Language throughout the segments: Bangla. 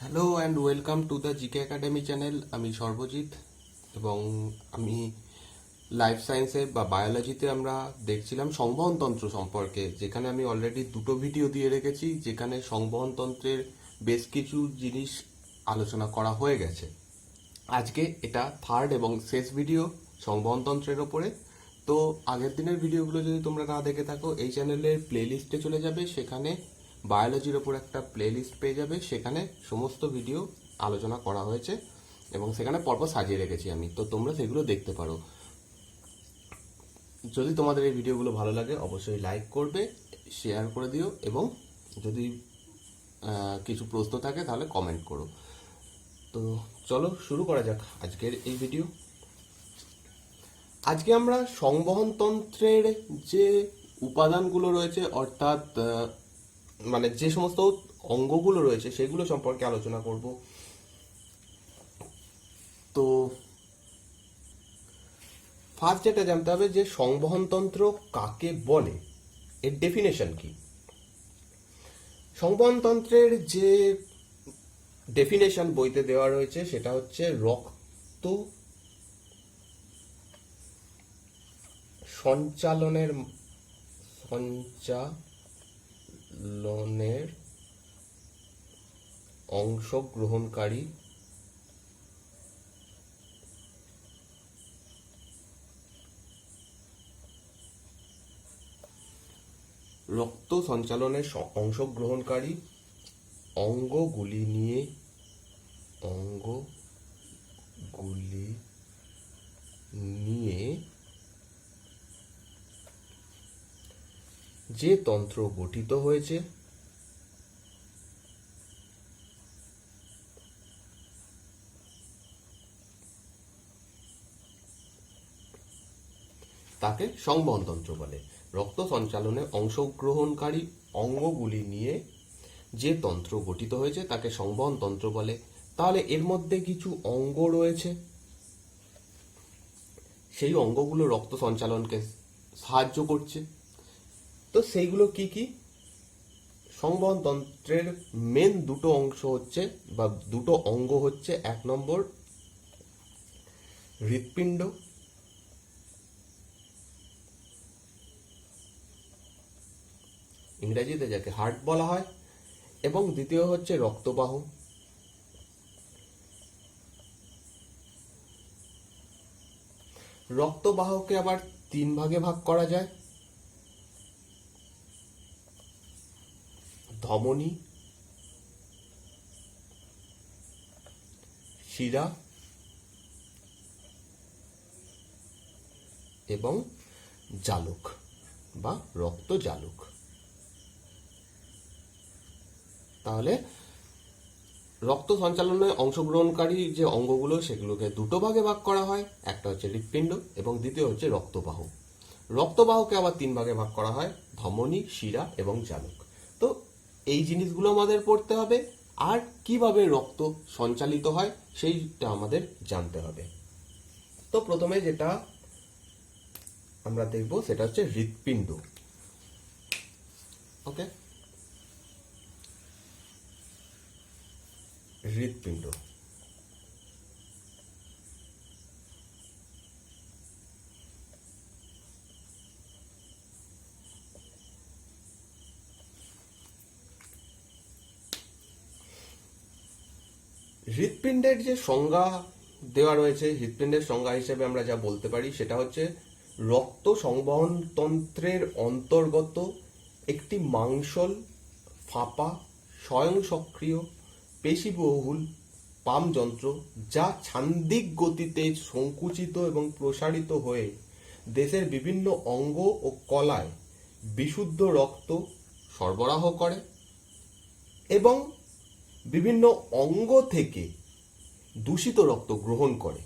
Hello and welcome to the GK academy channel. আমি সর্বজিৎ এবং আমি লাইফ সায়েন্সে বা বায়োলজিতে আমরা দেখছিলাম সংবহনতন্ত্র সম্পর্কে, যেখানে আমি অলরেডি দুটো ভিডিও দিয়ে রেখেছি, যেখানে সংবহনতন্ত্রের বেশ কিছু জিনিস আলোচনা করা হয়ে গেছে। আজকে এটা থার্ড এবং শেষ ভিডিও সংবহনতন্ত্রের ওপরে। তো আগের দিনের ভিডিওগুলো যদি তোমরা না দেখে থাকো, এই চ্যানেলের প্লেলিস্টে চলে যাবে, সেখানে বায়োলজির ওপর একটা প্লেলিস্ট পেয়ে যাবে, সেখানে সমস্ত ভিডিও আলোচনা করা হয়েছে এবং সেখানে পরপর সাজিয়ে রেখেছি আমি, তো তোমরা সেগুলো দেখতে পারো। যদি তোমাদের এই ভিডিওগুলো ভালো লাগে অবশ্যই লাইক করবে, শেয়ার করে দিও এবং যদি কিছু প্রশ্ন থাকে তাহলে কমেন্ট করো। তো চলো শুরু করা যাক আজকের এই ভিডিও। আজকে আমরা সংবহনতন্ত্রের যে উপাদানগুলো রয়েছে, অর্থাৎ মানে যে সমস্ত অঙ্গগুলো রয়েছে সেগুলো সম্পর্কে আলোচনা করব। তো ফার্স্ট যেটা জানতে হবে যে সংবহনতন্ত্র কাকে বলে, এর ডেফিনেশন কি। সংবহনতন্ত্রের যে ডেফিনেশন বইতে দেওয়া রয়েছে সেটা হচ্ছে রক্ত সঞ্চালনের অংশগ্রহণকারী অংশগ্রহণকারী অঙ্গগুলি নিয়ে যে তন্ত্র গঠিত হয়েছে তাকে সংবহনতন্ত্র বলে। রক্ত সঞ্চালনে অংশগ্রহণকারী অঙ্গগুলি নিয়ে যে তন্ত্র গঠিত হয়েছে তাকে সংবহনতন্ত্র বলে। তাহলে এর মধ্যে কিছু অঙ্গ রয়েছে, সেই অঙ্গগুলো রক্ত সঞ্চালনকে সাহায্য করছে। তো সেইগুলো কি কি? সংবহনতন্ত্রের মেন দুটো অংশ হচ্ছে বা দুটো অঙ্গ হচ্ছে, এক নম্বর হৃৎপিণ্ড, ইংরেজিতে যাকে হার্ট বলা হয়, এবং দ্বিতীয় হচ্ছে রক্তবাহ। রক্তবাহকে আবার তিন ভাগে ভাগ করা যায়: ধমনী, শিরা এবং জালক বা রক্ত জালক। তাহলে রক্ত সঞ্চালনে অংশগ্রহণকারী যে অঙ্গগুলো সেগুলোকে দুটো ভাগে ভাগ করা হয়, একটা হচ্ছে হৃৎপিণ্ড এবং দ্বিতীয় হচ্ছে রক্তবাহ। রক্তবাহকে আবার তিন ভাগে ভাগ করা হয়: ধমনী, শিরা এবং জালক। তো এই জিনিসগুলো আমাদের পড়তে হবে, আর কিভাবে রক্ত সঞ্চালিত হয় সেইটা আমাদের জানতে হবে। তো প্রথমে যেটা আমরা দেখব সেটা হচ্ছে হৃৎপিণ্ড। ওকে, হৃৎপিণ্ড হৃৎপিণ্ডের যে সংজ্ঞা দেওয়া রয়েছে, হৃৎপিণ্ডের সংজ্ঞা হিসেবে আমরা যা বলতে পারি সেটা হচ্ছে রক্ত সংবহনতন্ত্রের অন্তর্গত একটি মাংসল, ফাঁপা, স্বয়ং সক্রিয়, পেশিবহুল পাম যন্ত্র, যা ছান্দিক গতিতে সংকুচিত এবং প্রসারিত হয়ে দেহের বিভিন্ন অঙ্গ ও কলায় বিশুদ্ধ রক্ত সরবরাহ করে এবং বিভিন্ন অঙ্গ থেকে দূষিত রক্ত গ্রহণ করে,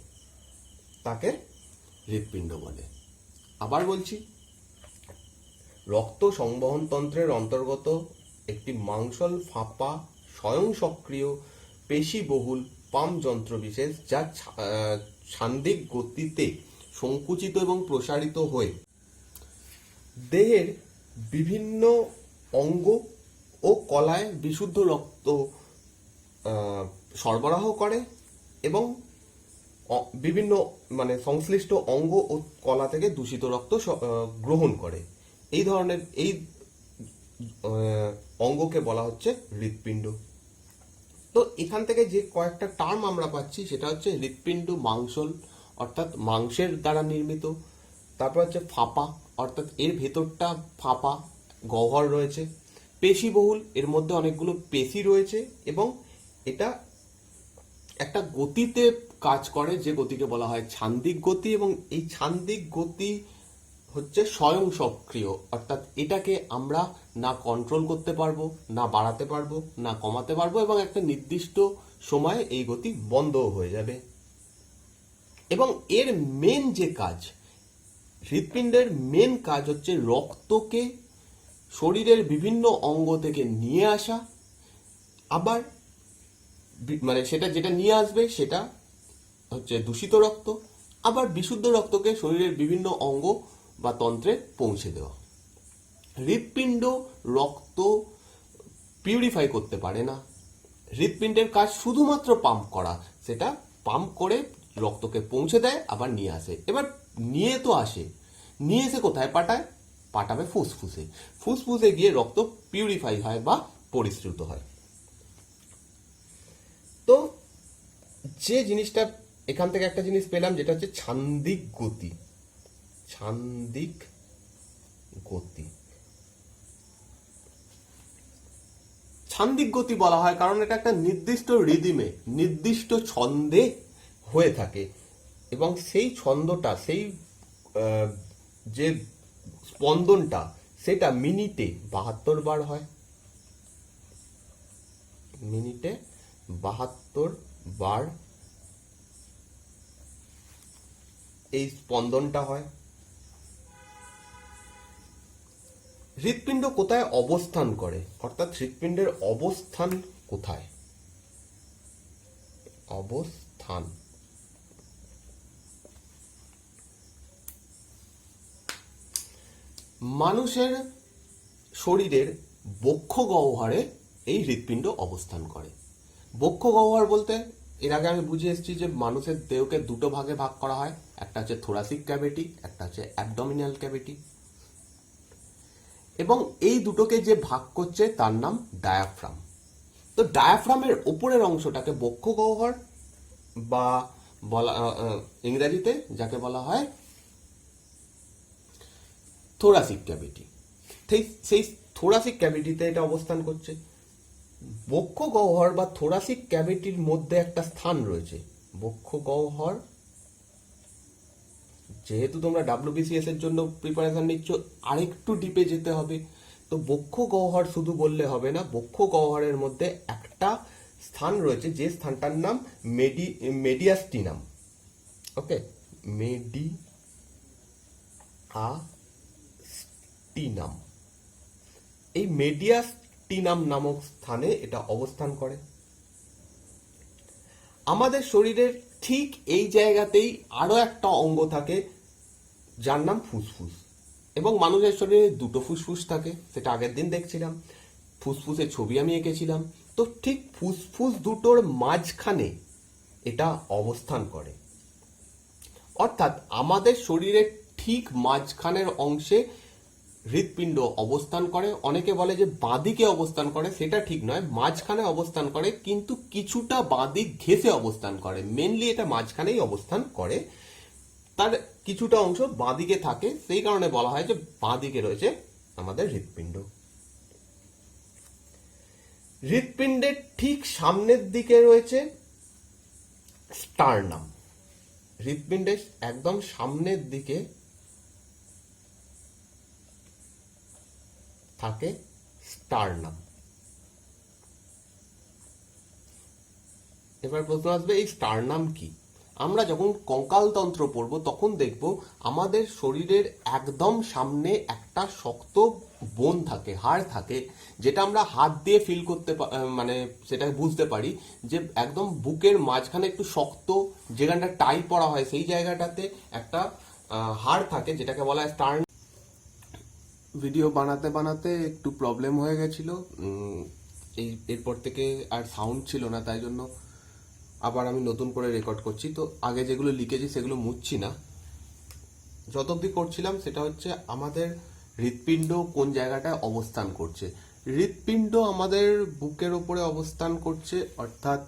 তাকে হৃৎপিণ্ড বলে। আবার বলছি, রক্ত সংবহনতন্ত্রের অন্তর্গত একটি মাংসল, ফাঁপা, স্বয়ং সক্রিয়, পেশিবহুল পাম্প যন্ত্র বিশেষ, যা ছান্দিক গতিতে সংকুচিত এবং প্রসারিত হয়ে দেহের বিভিন্ন অঙ্গ ও কলায় বিশুদ্ধ রক্ত সরবরাহ করে এবং বিভিন্ন মানে সংশ্লিষ্ট অঙ্গ ও কলা থেকে দূষিত রক্ত গ্রহণ করে। এই ধরনের এই অঙ্গকে বলা হচ্ছে হৃৎপিণ্ড। তো এখান থেকে যে কয়েকটা টার্ম আমরা পাচ্ছি সেটা হচ্ছে হৃৎপিণ্ড মাংসল, অর্থাৎ মাংসের দ্বারা নির্মিত। তারপর হচ্ছে ফাঁপা, অর্থাৎ এর ভেতরটা ফাঁপা গহ্বর রয়েছে। পেশিবহুল, এর মধ্যে অনেকগুলো পেশি রয়েছে এবং এটা একটা গতিতে কাজ করে যে গতিকে বলা হয় ছান্দিক গতি, এবং এই ছান্দিক গতি হচ্ছে স্বয়ং সক্রিয়, অর্থাৎ এটাকে আমরা না কন্ট্রোল করতে পারবো, না বাড়াতে পারবো, না কমাতে পারবো, এবং একটা নির্দিষ্ট সময়ে এই গতি বন্ধও হয়ে যাবে। এবং এর মেন যে কাজ, হৃৎপিণ্ডের মেন কাজ হচ্ছে রক্তকে শরীরের বিভিন্ন অঙ্গ থেকে নিয়ে আসা, আবার মানে সেটা যেটা নিয়ে আসবে সেটা হচ্ছে দূষিত রক্ত, আবার বিশুদ্ধ রক্তকে শরীরের বিভিন্ন অঙ্গ বা তন্ত্রে পৌঁছে দেওয়া। হৃৎপিণ্ড রক্ত পিউরিফাই করতে পারে না। হৃৎপিণ্ডের কাজ শুধুমাত্র পাম্প করা, সেটা পাম্প করে রক্তকে পৌঁছে দেয়, আবার নিয়ে আসে। এবার নিয়ে তো আসে, নিয়ে এসে কোথায় পাঠায়? পাঠাবে ফুসফুসে। ফুসফুসে গিয়ে রক্ত পিউরিফাই হয় বা পরিশ্রুত হয়। তো যে জিনিসটা এখান থেকে একটা জিনিস পেলাম, যেটা হচ্ছে ছান্দিক গতি। ছান্দিক গতি, ছান্দিক গতি বলা হয় কারণ এটা একটা নির্দিষ্ট রিদিমে, নির্দিষ্ট ছন্দে হয়ে থাকে, এবং সেই ছন্দটা, সেই যে স্পন্দনটা, সেটা মিনিটে 72 বার হয়। মিনিটে 72 বার এই স্পন্দনটা হয়। হৃৎপিণ্ড কোথায় অবস্থান করে, অর্থাৎ হৃৎপিণ্ডের অবস্থান কোথায়? অবস্থান, মানুষের শরীরের বক্ষ গহ্বরে এই হৃৎপিণ্ড অবস্থান করে। বক্ষ গহ্বর বলতে এর আগে আমি বুঝে এসেছি যে মানুষের দেহকে দুটো ভাগে ভাগ করা হয়, একটা হচ্ছে থোরাসিক ক্যাভিটি, একটা হচ্ছে অ্যাবডোমিনাল ক্যাভিটি, এবং এই দুটোকে যে ভাগ করছে তার নাম ডায়াফ্রাম। তো ডায়াফ্রামের উপরের অংশটাকে বক্ষ গহ্বর বা বলা ইংরেজিতে যাকে বলা হয় থোরাসিক ক্যাভিটি। সেই থোরাসিক ক্যাভিটিতে এটা অবস্থান করছে। বক্ষ গহ্বর বা থোরাসিক ক্যাভিটির মধ্যে একটা স্থান রয়েছে। বক্ষ গহ্বর, যেহেতু তোমরা WBCS এর জন্য প্রিপারেশন নিচ্ছ, আরেকটু ডিপে যেতে হবে। তো বক্ষ গহ্বর শুধু বললে হবে না, বক্ষ গহ্বরের মধ্যে একটা স্থান রয়েছে যে স্থানটার নাম মেডিয়াস্টিনাম। ওকে, মেডিয়াস্টিনাম। এই মেডিয়াস্টিনাম নামক স্থানে এটা অবস্থান করে। আমাদের শরীরের ঠিক এই জায়গাতেই আরো একটা অঙ্গ থাকে যার নাম ফুসফুস, এবং মানুষের শরীরে দুটো ফুসফুস থাকে, সেটা আগের দিন দেখছিলাম। ফুসফুসের ছবি আমি এঁকেছিলাম। তো ঠিক ফুসফুস দুটোর মাঝখানে এটা অবস্থান করে, অর্থাৎ আমাদের শরীরের ঠিক মাঝখানের অংশে হৃৎপিণ্ড অবস্থান করে। অনেকে বলে যে বাঁদিকে অবস্থান করে, সেটা ঠিক নয়, মাঝখানে অবস্থান করে, কিন্তু কিছুটা বাঁদিক ঘেঁষে অবস্থান করে। মেনলি এটা মাঝখানেই অবস্থান করে, তার কিছুটা অংশ বাঁদিকে থাকে, সেই কারণে বলা হয় যে বাঁদিকে রয়েছে আমাদের হৃৎপিণ্ড। হৃৎপিণ্ডের ঠিক সামনের দিকে রয়েছে স্টার্নাম। হৃৎপিণ্ডের একদম সামনের দিকে থাকে স্টার্নাম। এবার প্রশ্ন আসবে, এই স্টার্নাম কি? আমরা যখন কঙ্কালতন্ত্র পড়বো তখন দেখব আমাদের শরীরের একদম সামনে একটা শক্ত বোন থাকে, হাড় থাকে, যেটা আমরা হাত দিয়ে ফিল করতে মানে সেটা বুঝতে পারি যে একদম বুকের মাঝখানে একটু শক্ত, যেখানটা টাই পড়া হয় সেই জায়গাটাতে একটা হাড় থাকে, যেটাকে বলা হয় স্টার্ন। ভিডিও বানাতে বানাতে একটু প্রবলেম হয়ে গেছিল, এরপর থেকে আর সাউন্ড ছিল না, তাই জন্য আবার আমি নতুন করে রেকর্ড করছি। তো আগে যেগুলো লিখেছি সেগুলো মুছছি না। যত অবধি করছিলাম সেটা হচ্ছে আমাদের হৃৎপিণ্ড কোন জায়গাটায় অবস্থান করছে। হৃৎপিণ্ড আমাদের বুকের ওপরে অবস্থান করছে, অর্থাৎ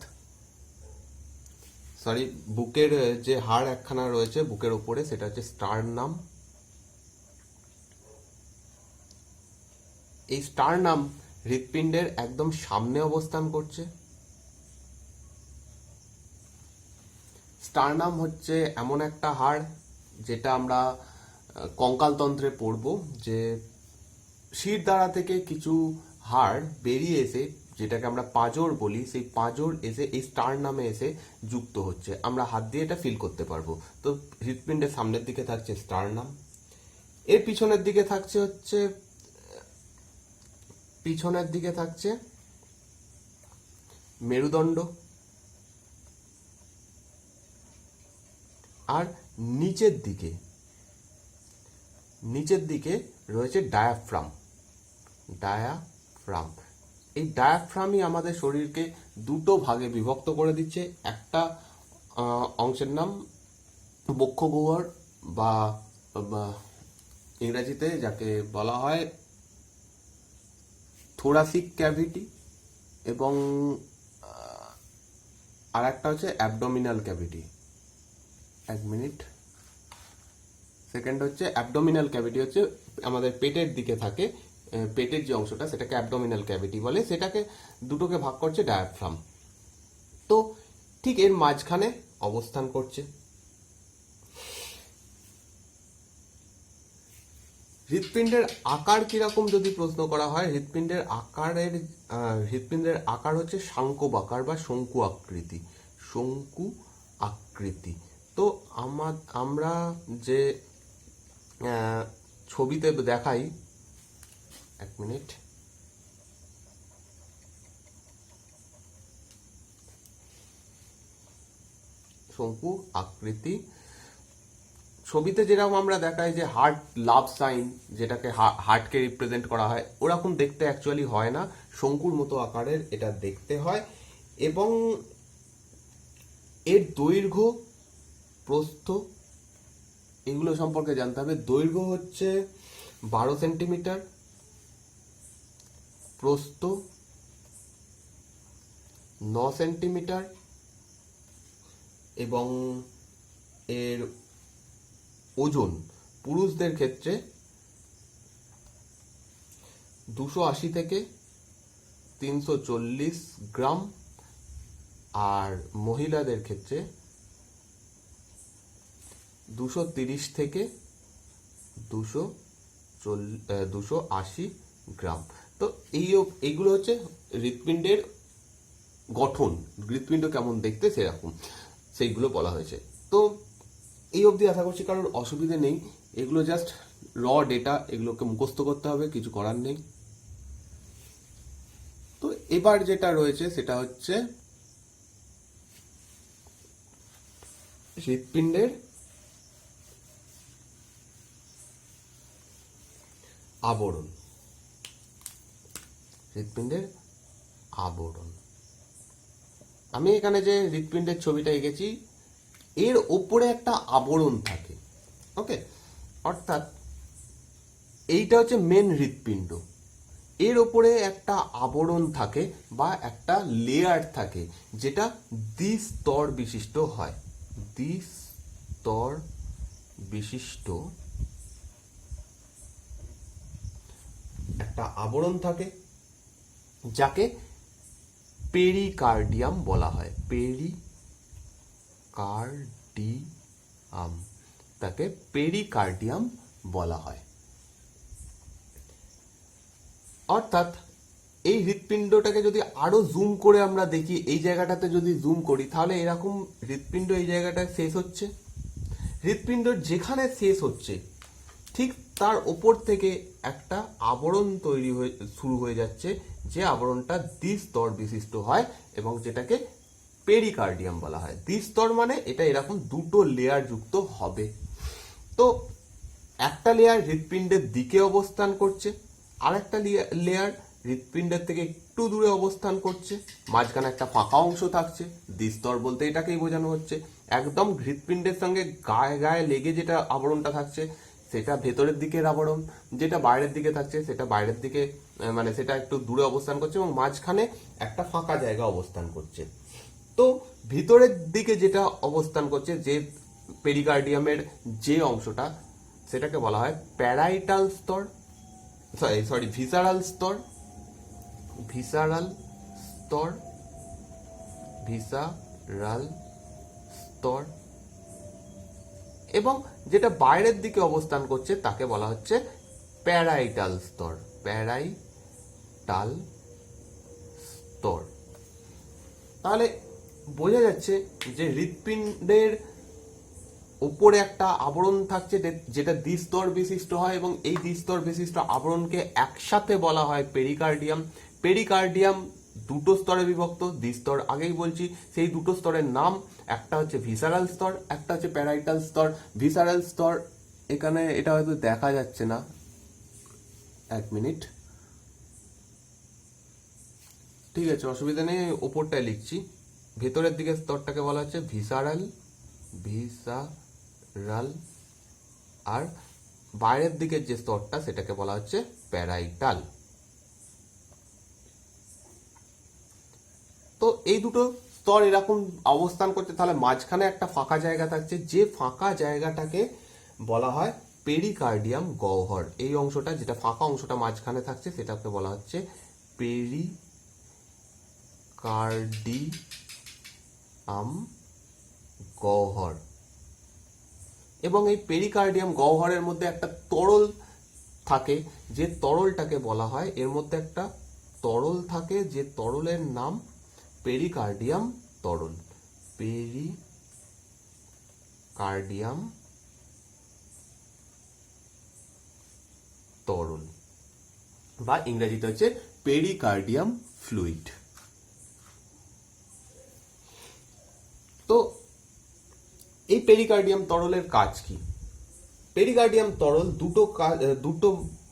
বুকের যে হাড় একখানা রয়েছে বুকের ওপরে, সেটা হচ্ছে স্টারনাম। এই স্টারনাম হৃৎপিণ্ডের একদম সামনে অবস্থান করছে। স্টারনাম হচ্ছে এমন একটা হাড় যেটা আমরা কঙ্কালতন্ত্রে পড়ব, যে শিরদাঁড়া থেকে কিছু হাড় বেরিয়ে এসে, যেটাকে আমরা পাঁজর বলি, সেই পাঁজর এসে এই স্টারনামে এসে যুক্ত হচ্ছে। আমরা হাত দিয়ে এটা ফিল করতে পারবো। তো হৃৎপিণ্ডের সামনের দিকে থাকছে স্টারনাম, এর পিছনের দিকে থাকছে মেরুদণ্ড, আর নিচের দিকে রয়েছে ডায়াফ্রাম। এই ডায়াফ্রামই আমাদের শরীরকে দুটো ভাগে বিভক্ত করে দিচ্ছে। একটা অংশের নাম বক্ষগহ্বর বা ইংরেজিতে যাকে বলা হয় থোরাসিক ক্যাভিটি, এবং আর একটা হচ্ছে অ্যাবডোমিনাল ক্যাভিটি। সেকেন্ড হচ্ছে অ্যাবডোমিনাল ক্যাভিটি, হচ্ছে আমাদের পেটের দিকে থাকে, পেটের যে অংশটা সেটাকে অ্যাবডোমিনাল ক্যাভিটি বলে। সেটাকে দুটোকে ভাগ করছে ডায়াফ্রাম। তো ঠিক এর মাঝখানে অবস্থান করছে। হৃৎপিণ্ডের আকার কিরকম যদি প্রশ্ন করা হয়, হৃৎপিণ্ডের আকার হচ্ছে শাঙ্কবাকার বা শঙ্কু আকৃতি। তো আমরা যে ছবিতে দেখাই, এক মিনিট, শঙ্কু আকৃতি ছবিতে যেরকম আমরা দেখাই যে হার্ট লাভ সাইন, যেটাকে হার্টকে রিপ্রেজেন্ট করা হয়, ওরকম দেখতে অ্যাকচুয়ালি হয় না, শঙ্কুর মতো আকারের এটা দেখতে হয়। এবং এর দৈর্ঘ্য, প্রস্থ, এগুলো সম্পর্কে জানতে হবে। দৈর্ঘ্য হচ্ছে 12 সেন্টিমিটার, প্রস্থ 9 সেন্টিমিটার, এবং এর ওজন পুরুষদের ক্ষেত্রে 280 থেকে 340 গ্রাম, আর মহিলাদের ক্ষেত্রে 230 থেকে 280 গ্রাম। তো এইগুলো হচ্ছে হৃৎপিণ্ডের গঠন, হৃৎপিণ্ড কেমন দেখতে সেরকম সেইগুলো বলা হয়েছে। তো এই অবধি আশা করছি কারোর অসুবিধে নেই। এগুলো জাস্ট র ডেটা, এগুলোকে মুখস্থ করতে হবে, কিছু করার নেই। তো এবার যেটা রয়েছে সেটা হচ্ছে হৃৎপিণ্ডের আবরণ। আমি এখানে যে হৃৎপিণ্ডের ছবিটা এঁকেছি, এর ওপরে একটা আবরণ থাকে। ওকে, অর্থাৎ এইটা হচ্ছে মেন হৃৎপিণ্ড, এর ওপরে একটা আবরণ থাকে বা একটা লেয়ার থাকে, যেটা দ্বিস্তর বিশিষ্ট হয়। দ্বিস্তর বিশিষ্ট একটা আবরণ থাকে, যাকে পেরিকার্ডিয়াম বলা হয়। তাকে পেরিকার্ডিয়াম বলা হয়। অর্থাৎ এই হৃৎপিণ্ডটাকে যদি আরো জুম করে আমরা দেখি, এই জায়গাটাতে যদি জুম করি, তাহলে এরকম হৃৎপিণ্ড এই জায়গাটায় শেষ হচ্ছে। হৃৎপিণ্ড যেখানে শেষ হচ্ছে ঠিক তার ওপর থেকে একটা আবরণ শুরু হয়ে যাচ্ছে, যে আবরণটা দ্বিস্তর বিশিষ্ট হয় এবং যেটাকে পেরিকার্ডিয়াম বলা হয়। দ্বিস্তর মানে এটা এরকম দুটো লেয়ার যুক্ত হবে। তো একটা লেয়ার হৃৎপিণ্ডের দিকে অবস্থান করছে, আর একটা লেয়ার হৃৎপিণ্ডের থেকে একটু দূরে অবস্থান করছে, মাঝখানে একটা ফাঁকা অংশ থাকছে, দ্বিস্তর বলতে এটাকেই বোঝানো হচ্ছে। একদম হৃৎপিণ্ডের সঙ্গে গায়ে গায়ে লেগে যেটা আবরণটা থাকছে সেটা ভেতরের দিকের আবরণ, যেটা বাইরের দিকে থাকছে সেটা বাইরের দিকে, মানে সেটা একটু দূরে অবস্থান করছে এবং মাঝখানে একটা ফাঁকা জায়গা অবস্থান করছে। তো ভিতরের দিকে যেটা অবস্থান করছে, যে পেরিকার্ডিয়ামের যে অংশটা, সেটাকে বলা হয় প্যারাইটাল স্তর, সরি ভিসারাল স্তর, ভিসারাল স্তর, ভিসারাল স্তর। এবং যেটা বাইরের দিকে অবস্থান করছে তাকে বলা হচ্ছে প্যারাইটাল স্তর, প্যারাইটাল স্তর। তাহলে বোঝা যাচ্ছে যে হৃৎপিণ্ডের উপরে একটা আবরণ থাকছে যেটা দ্বিস্তর বিশিষ্ট হয় এবং এই দ্বিস্তর বিশিষ্ট আবরণকে একসাথে বলা হয় পেরিকার্ডিয়াম। পেরিকার্ডিয়াম দুটো স্তরে বিভক্ত, দ্বিস্তর আগেই বলছি, সেই দুটো স্তরের নাম একটা হচ্ছে ভিসারাল স্তর, একটা হচ্ছে প্যারাইটাল স্তর। ভিসারাল স্তর এখানে এটা হয়তো দেখা যাচ্ছে না, এক মিনিট, ঠিক আছে অসুবিধা নেই, ওপরটায় লিখছি। ভেতরের দিকে স্তরটাকে বলা হচ্ছে ভিসারাল, ভিসারাল, আর বাইরের দিকের যে স্তরটা সেটাকে বলা হচ্ছে প্যারাইটাল। তো এই দুটো স্তর এরকম অবস্থান করছে, তাহলে মাঝখানে একটা ফাঁকা জায়গা থাকছে, যে ফাঁকা জায়গাটাকে বলা হয় পেরিকার্ডিয়াম গহ্বর। এই অংশটা, যেটা ফাঁকা অংশটা মাঝখানে থাকছে, সেটাকে বলা হচ্ছে পেরিকার্ডিয়াম গহ্বর। এবং এই পেরিকার্ডিয়াম গহ্বরের মধ্যে একটা তরল থাকে, যে তরলটাকে বলা হয়, এর মধ্যে একটা তরল থাকে যে তরলের নাম পেরিকার্ডিয়াম তরল, পেরিকার্ডিয়াম তরল, বা ইংরেজিতে হচ্ছে পেরিকার্ডিয়াম ফ্লুইড। তো এই পেরিকার্ডিয়াম তরলের কাজ কি? পেরিকার্ডিয়াম তরল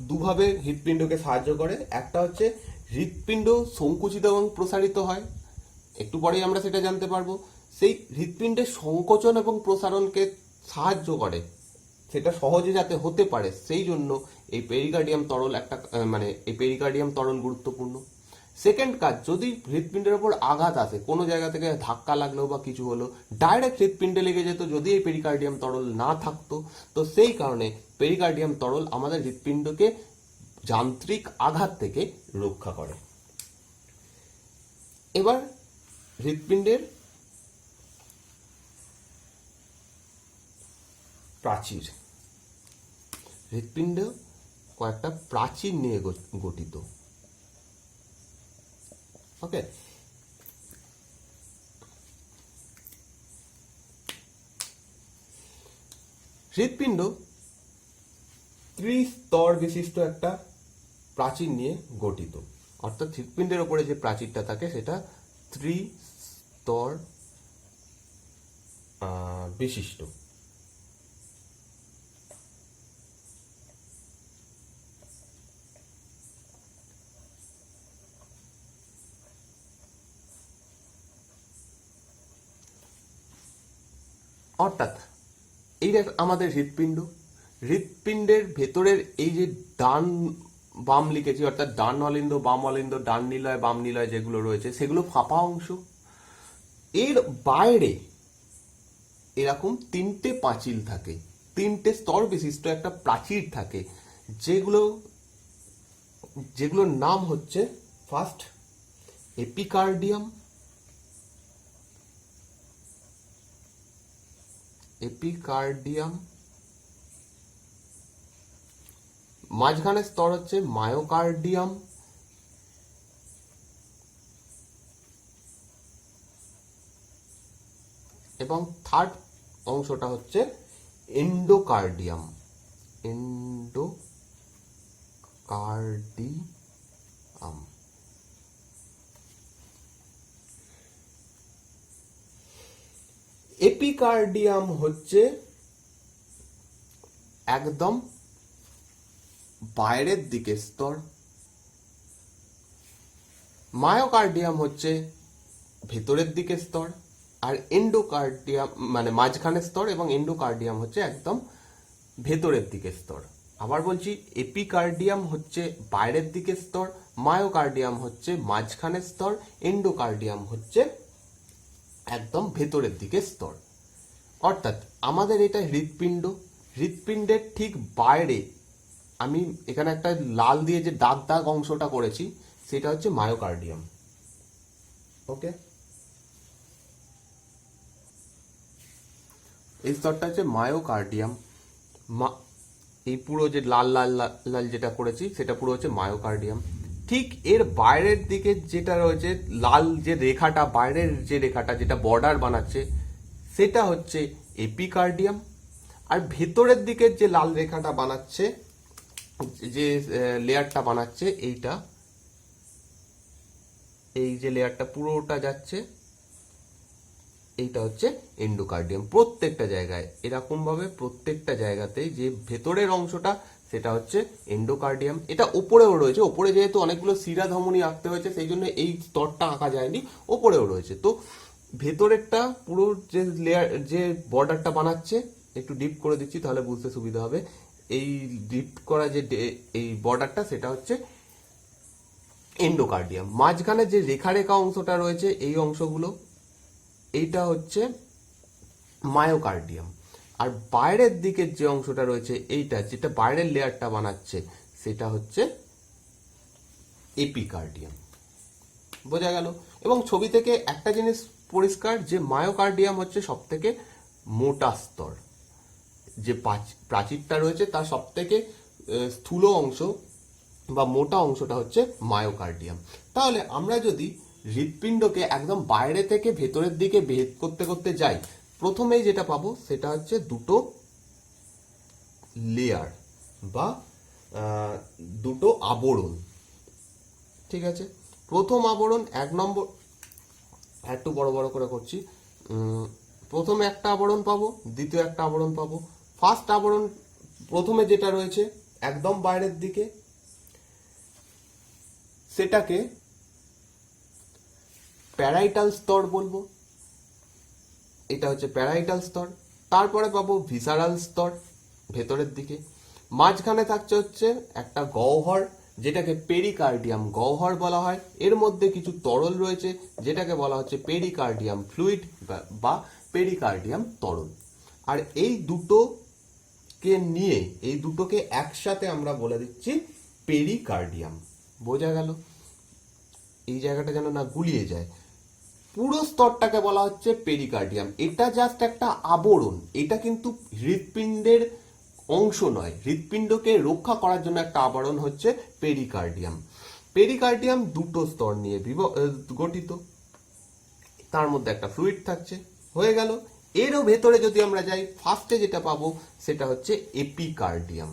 দুভাবে হৃৎপিণ্ডকে সাহায্য করে। একটা হচ্ছে হৃৎপিণ্ড সংকুচিত এবং প্রসারিত হয়, একটু পরেই আমরা সেটা জানতে পারবো। সেই হৃৎপিণ্ডের সংকোচন এবং প্রসারণকে সাহায্য করে, সেটা সহজে যাতে হতে পারে সেই জন্য এই পেরিকার্ডিয়াম তরল এই পেরিকার্ডিয়াম তরল গুরুত্বপূর্ণ। সেকেন্ড কাজ, যদি হৃৎপিণ্ডের ওপর আঘাত আসে, কোনো জায়গা থেকে ধাক্কা লাগলো বা কিছু হলো, ডাইরেক্ট হৃৎপিণ্ডে লেগে যেত যদি এই পেরিকার্ডিয়াম তরল না থাকতো। তো সেই কারণে পেরিকার্ডিয়াম তরল আমাদের হৃৎপিণ্ডকে যান্ত্রিক আঘাত থেকে রক্ষা করে। এবার হৃৎপিণ্ডের প্রাচীর। হৃৎপিণ্ড কয়েকটা প্রাচীর নিয়ে গঠিত। ওকে, হৃৎপিণ্ড ত্রিস্তর বিশিষ্ট একটা প্রাচীর নিয়ে গঠিত, অর্থাৎ হৃৎপিণ্ডের ওপরে যে প্রাচীরটা থাকে সেটা ত্রিস্তর বিশিষ্ট। অর্থাৎ এই দেখ আমাদের হৃৎপিণ্ড, হৃৎপিণ্ডের ভেতরের এই যে ডান বাম লিখেছি, অর্থাৎ ডান অলিন্দ বাম অলিন্দ, ডান নিলয় বাম নিলয় যেগুলো রয়েছে সেগুলো ফাঁপা অংশ। এর বাইরে এরকম তিনটে পাঁচিল থাকে, তিনটে স্তর বিশিষ্ট একটা প্রাচীর থাকে, যেগুলোর নাম হচ্ছে ফার্স্ট এপিকার্ডিয়াম, মাঝখানের স্তর হচ্ছে মায়োকার্ডিয়াম, এবং থার্ড অংশটা হচ্ছে এন্ডোকার্ডিয়াম, এপিকার্ডিয়াম হচ্ছে একদম বাইরের দিকে স্তর, মায়োকার্ডিয়াম হচ্ছে ভেতরের দিকে স্তর, আর এন্ডোকার্ডিয়াম মানে মাঝখানের স্তর, এবং এন্ডোকার্ডিয়াম হচ্ছে একদম ভেতরের দিকে স্তর। আবার বলছি, এপিকার্ডিয়াম হচ্ছে বাইরের দিকে স্তর, মায়োকার্ডিয়াম হচ্ছে মাঝখানের স্তর, এন্ডোকার্ডিয়াম হচ্ছে একদম ভেতরের দিকে স্তর। অর্থাৎ আমাদের এটা হৃৎপিণ্ড, হৃৎপিণ্ডের ঠিক বাইরে আমি এখানে একটা লাল দিয়ে যে দাগ দাগ অংশটা করেছি সেটা হচ্ছে মায়োকার্ডিয়াম। ওকে, এই স্তরটা হচ্ছে মায়োকার্ডিয়াম। এই পুরো যে লাল লাল লাল যেটা করেছি সেটা পুরো হচ্ছে মায়োকার্ডিয়াম। ঠিক এর বাইরের দিকে যেটা রয়েছে লাল যে রেখাটা, বাইরের যে রেখাটা যেটা বর্ডার বানাচ্ছে সেটা হচ্ছে এপিকার্ডিয়াম। আর ভেতরের দিকের যে লাল রেখাটা বানাচ্ছে, যে লেয়ারটা বানাচ্ছে, এই যে লেয়ারটা পুরোটা যাচ্ছে, এইটা হচ্ছে এন্ডোকার্ডিয়াম। প্রত্যেকটা জায়গায় এরকম ভাবে প্রত্যেকটা জায়গাতেই যে ভেতরের অংশটা সেটা হচ্ছে এন্ডোকার্ডিয়াম। এটা ওপরেও রয়েছে, ওপরে যেহেতু অনেকগুলো শিরা ধমনী আঁকতে হয়েছে সেই জন্য এই স্তরটা আঁকা যায়নি, ওপরেও রয়েছে। তো ভেতরেরটা পুরো যে লেয়ার যে বর্ডারটা বানাচ্ছে, একটু ডিপ করে দিচ্ছি তাহলে বুঝতে সুবিধা হবে। এই ডিপ করা যে এই বর্ডারটা সেটা হচ্ছে এন্ডোকার্ডিয়াম। মাঝখানে যে রেখা রেখা অংশটা রয়েছে এই অংশগুলো, এইটা হচ্ছে মায়োকার্ডিয়াম। আর বাইরের দিকের যে অংশটা রয়েছে এইটা, যেটা বাইরের লেয়ারটা বানাচ্ছে সেটা হচ্ছে এপিকার্ডিয়াম। বোঝা গেল? এবং ছবি থেকে একটা জিনিস পরিষ্কার যে মায়োকার্ডিয়াম হচ্ছে সব থেকে মোটা স্তর, যে প্রাচীরটা রয়েছে তার সব থেকে স্থূল অংশ বা মোটা অংশটা হচ্ছে মায়োকার্ডিয়াম। তাহলে আমরা যদি হৃৎপিণ্ডকে একদম বাইরে থেকে ভেতরের দিকে ভেদ করতে করতে যাই, প্রথমেই যেটা পাবো সেটা হচ্ছে দুটো লেয়ার বা দুটো আবরণ। ঠিক আছে, প্রথম আবরণ, এক নম্বর, একটু বড় বড় করে করছি, প্রথমে একটা আবরণ পাবো, দ্বিতীয় একটা আবরণ পাবো। ফার্স্ট আবরণ প্রথমে যেটা রয়েছে একদম বাইরের দিকে সেটাকে প্যারাইটাল স্তর বলবো, এটা হচ্ছে প্যারাইটাল স্তর। তারপরে পাবো ভিসারাল স্তর ভেতরের দিকে। মাঝখানে থাকছে হচ্ছে একটা গহ্বর, যেটাকে পেরিকার্ডিয়াম গহ্বর বলা হয়। এর মধ্যে কিছু তরল রয়েছে যেটাকে বলা হচ্ছে পেরিকার্ডিয়াম ফ্লুইড বা পেরিকার্ডিয়াম তরল। আর এই দুটোকে নিয়ে, এই দুটোকে একসাথে আমরা বলে দিচ্ছি পেরিকার্ডিয়াম। বোঝা গেল? এই জায়গাটা যেন না গুলিয়ে যায়। পুরো স্তরটাকে বলা হচ্ছে পেরিকার্ডিয়াম। এটা জাস্ট একটা আবরণ, এটা কিন্তু হৃৎপিণ্ডের অংশ নয়। হৃৎপিণ্ডকে রক্ষা করার জন্য একটা আবরণ হচ্ছে পেরিকার্ডিয়াম। পেরিকার্ডিয়াম দুটো স্তর নিয়ে গঠিত, তার মধ্যে একটা ফ্লুইড থাকছে। হয়ে গেল। এরও ভেতরে যদি আমরা যাই, ফার্স্টে যেটা পাবো সেটা হচ্ছে এপিকার্ডিয়াম।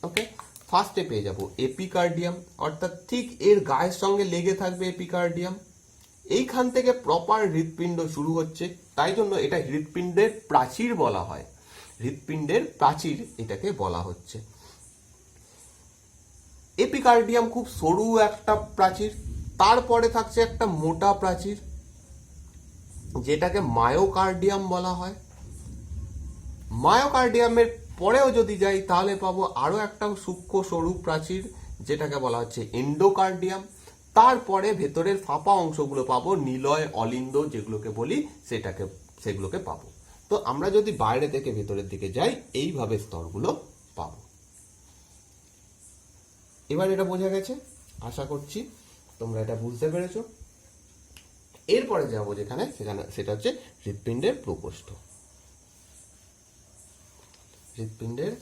ওকে, ফার্স্টে পেয়ে যাব এপিকার্ডিয়াম, অর্থাৎ ঠিক এর গায়ের সঙ্গে লেগে থাকবে এপিকার্ডিয়াম। এইখান থেকে প্রপার হৃৎপিণ্ড শুরু হচ্ছে, তাই জন্য এটা হৃৎপিণ্ডের প্রাচীর বলা হয়। হৃৎপিণ্ডের প্রাচীর এটাকে বলা হচ্ছে। এপিকার্ডিয়াম খুব সরু একটা প্রাচীর, তারপরে থাকছে একটা মোটা প্রাচীর যেটাকে মায়োকার্ডিয়াম বলা হয়। মায়োকার্ডিয়ামের পরেও যদি যাই তাহলে পাবো আরো একটা সূক্ষ্ম সরু প্রাচীর যেটাকে বলা হচ্ছে এন্ডোকার্ডিয়াম। তারপরে ভেতরের ফাঁপা অংশগুলো পাবো, নিলয় অলিন্দ যেগুলোকে বলি সেগুলোকে পাবো। তো আমরা যদি বাইরে থেকে ভেতরের দিকে যাই এইভাবে স্তরগুলো পাবো। এবার এটা বোঝা গেছে, আশা করছি তোমরা এটা বুঝতে পেরেছো। এরপরে যাবো সেটা হচ্ছে হৃৎপিণ্ডের প্রকোষ্ঠ। হৃৎপিণ্ডের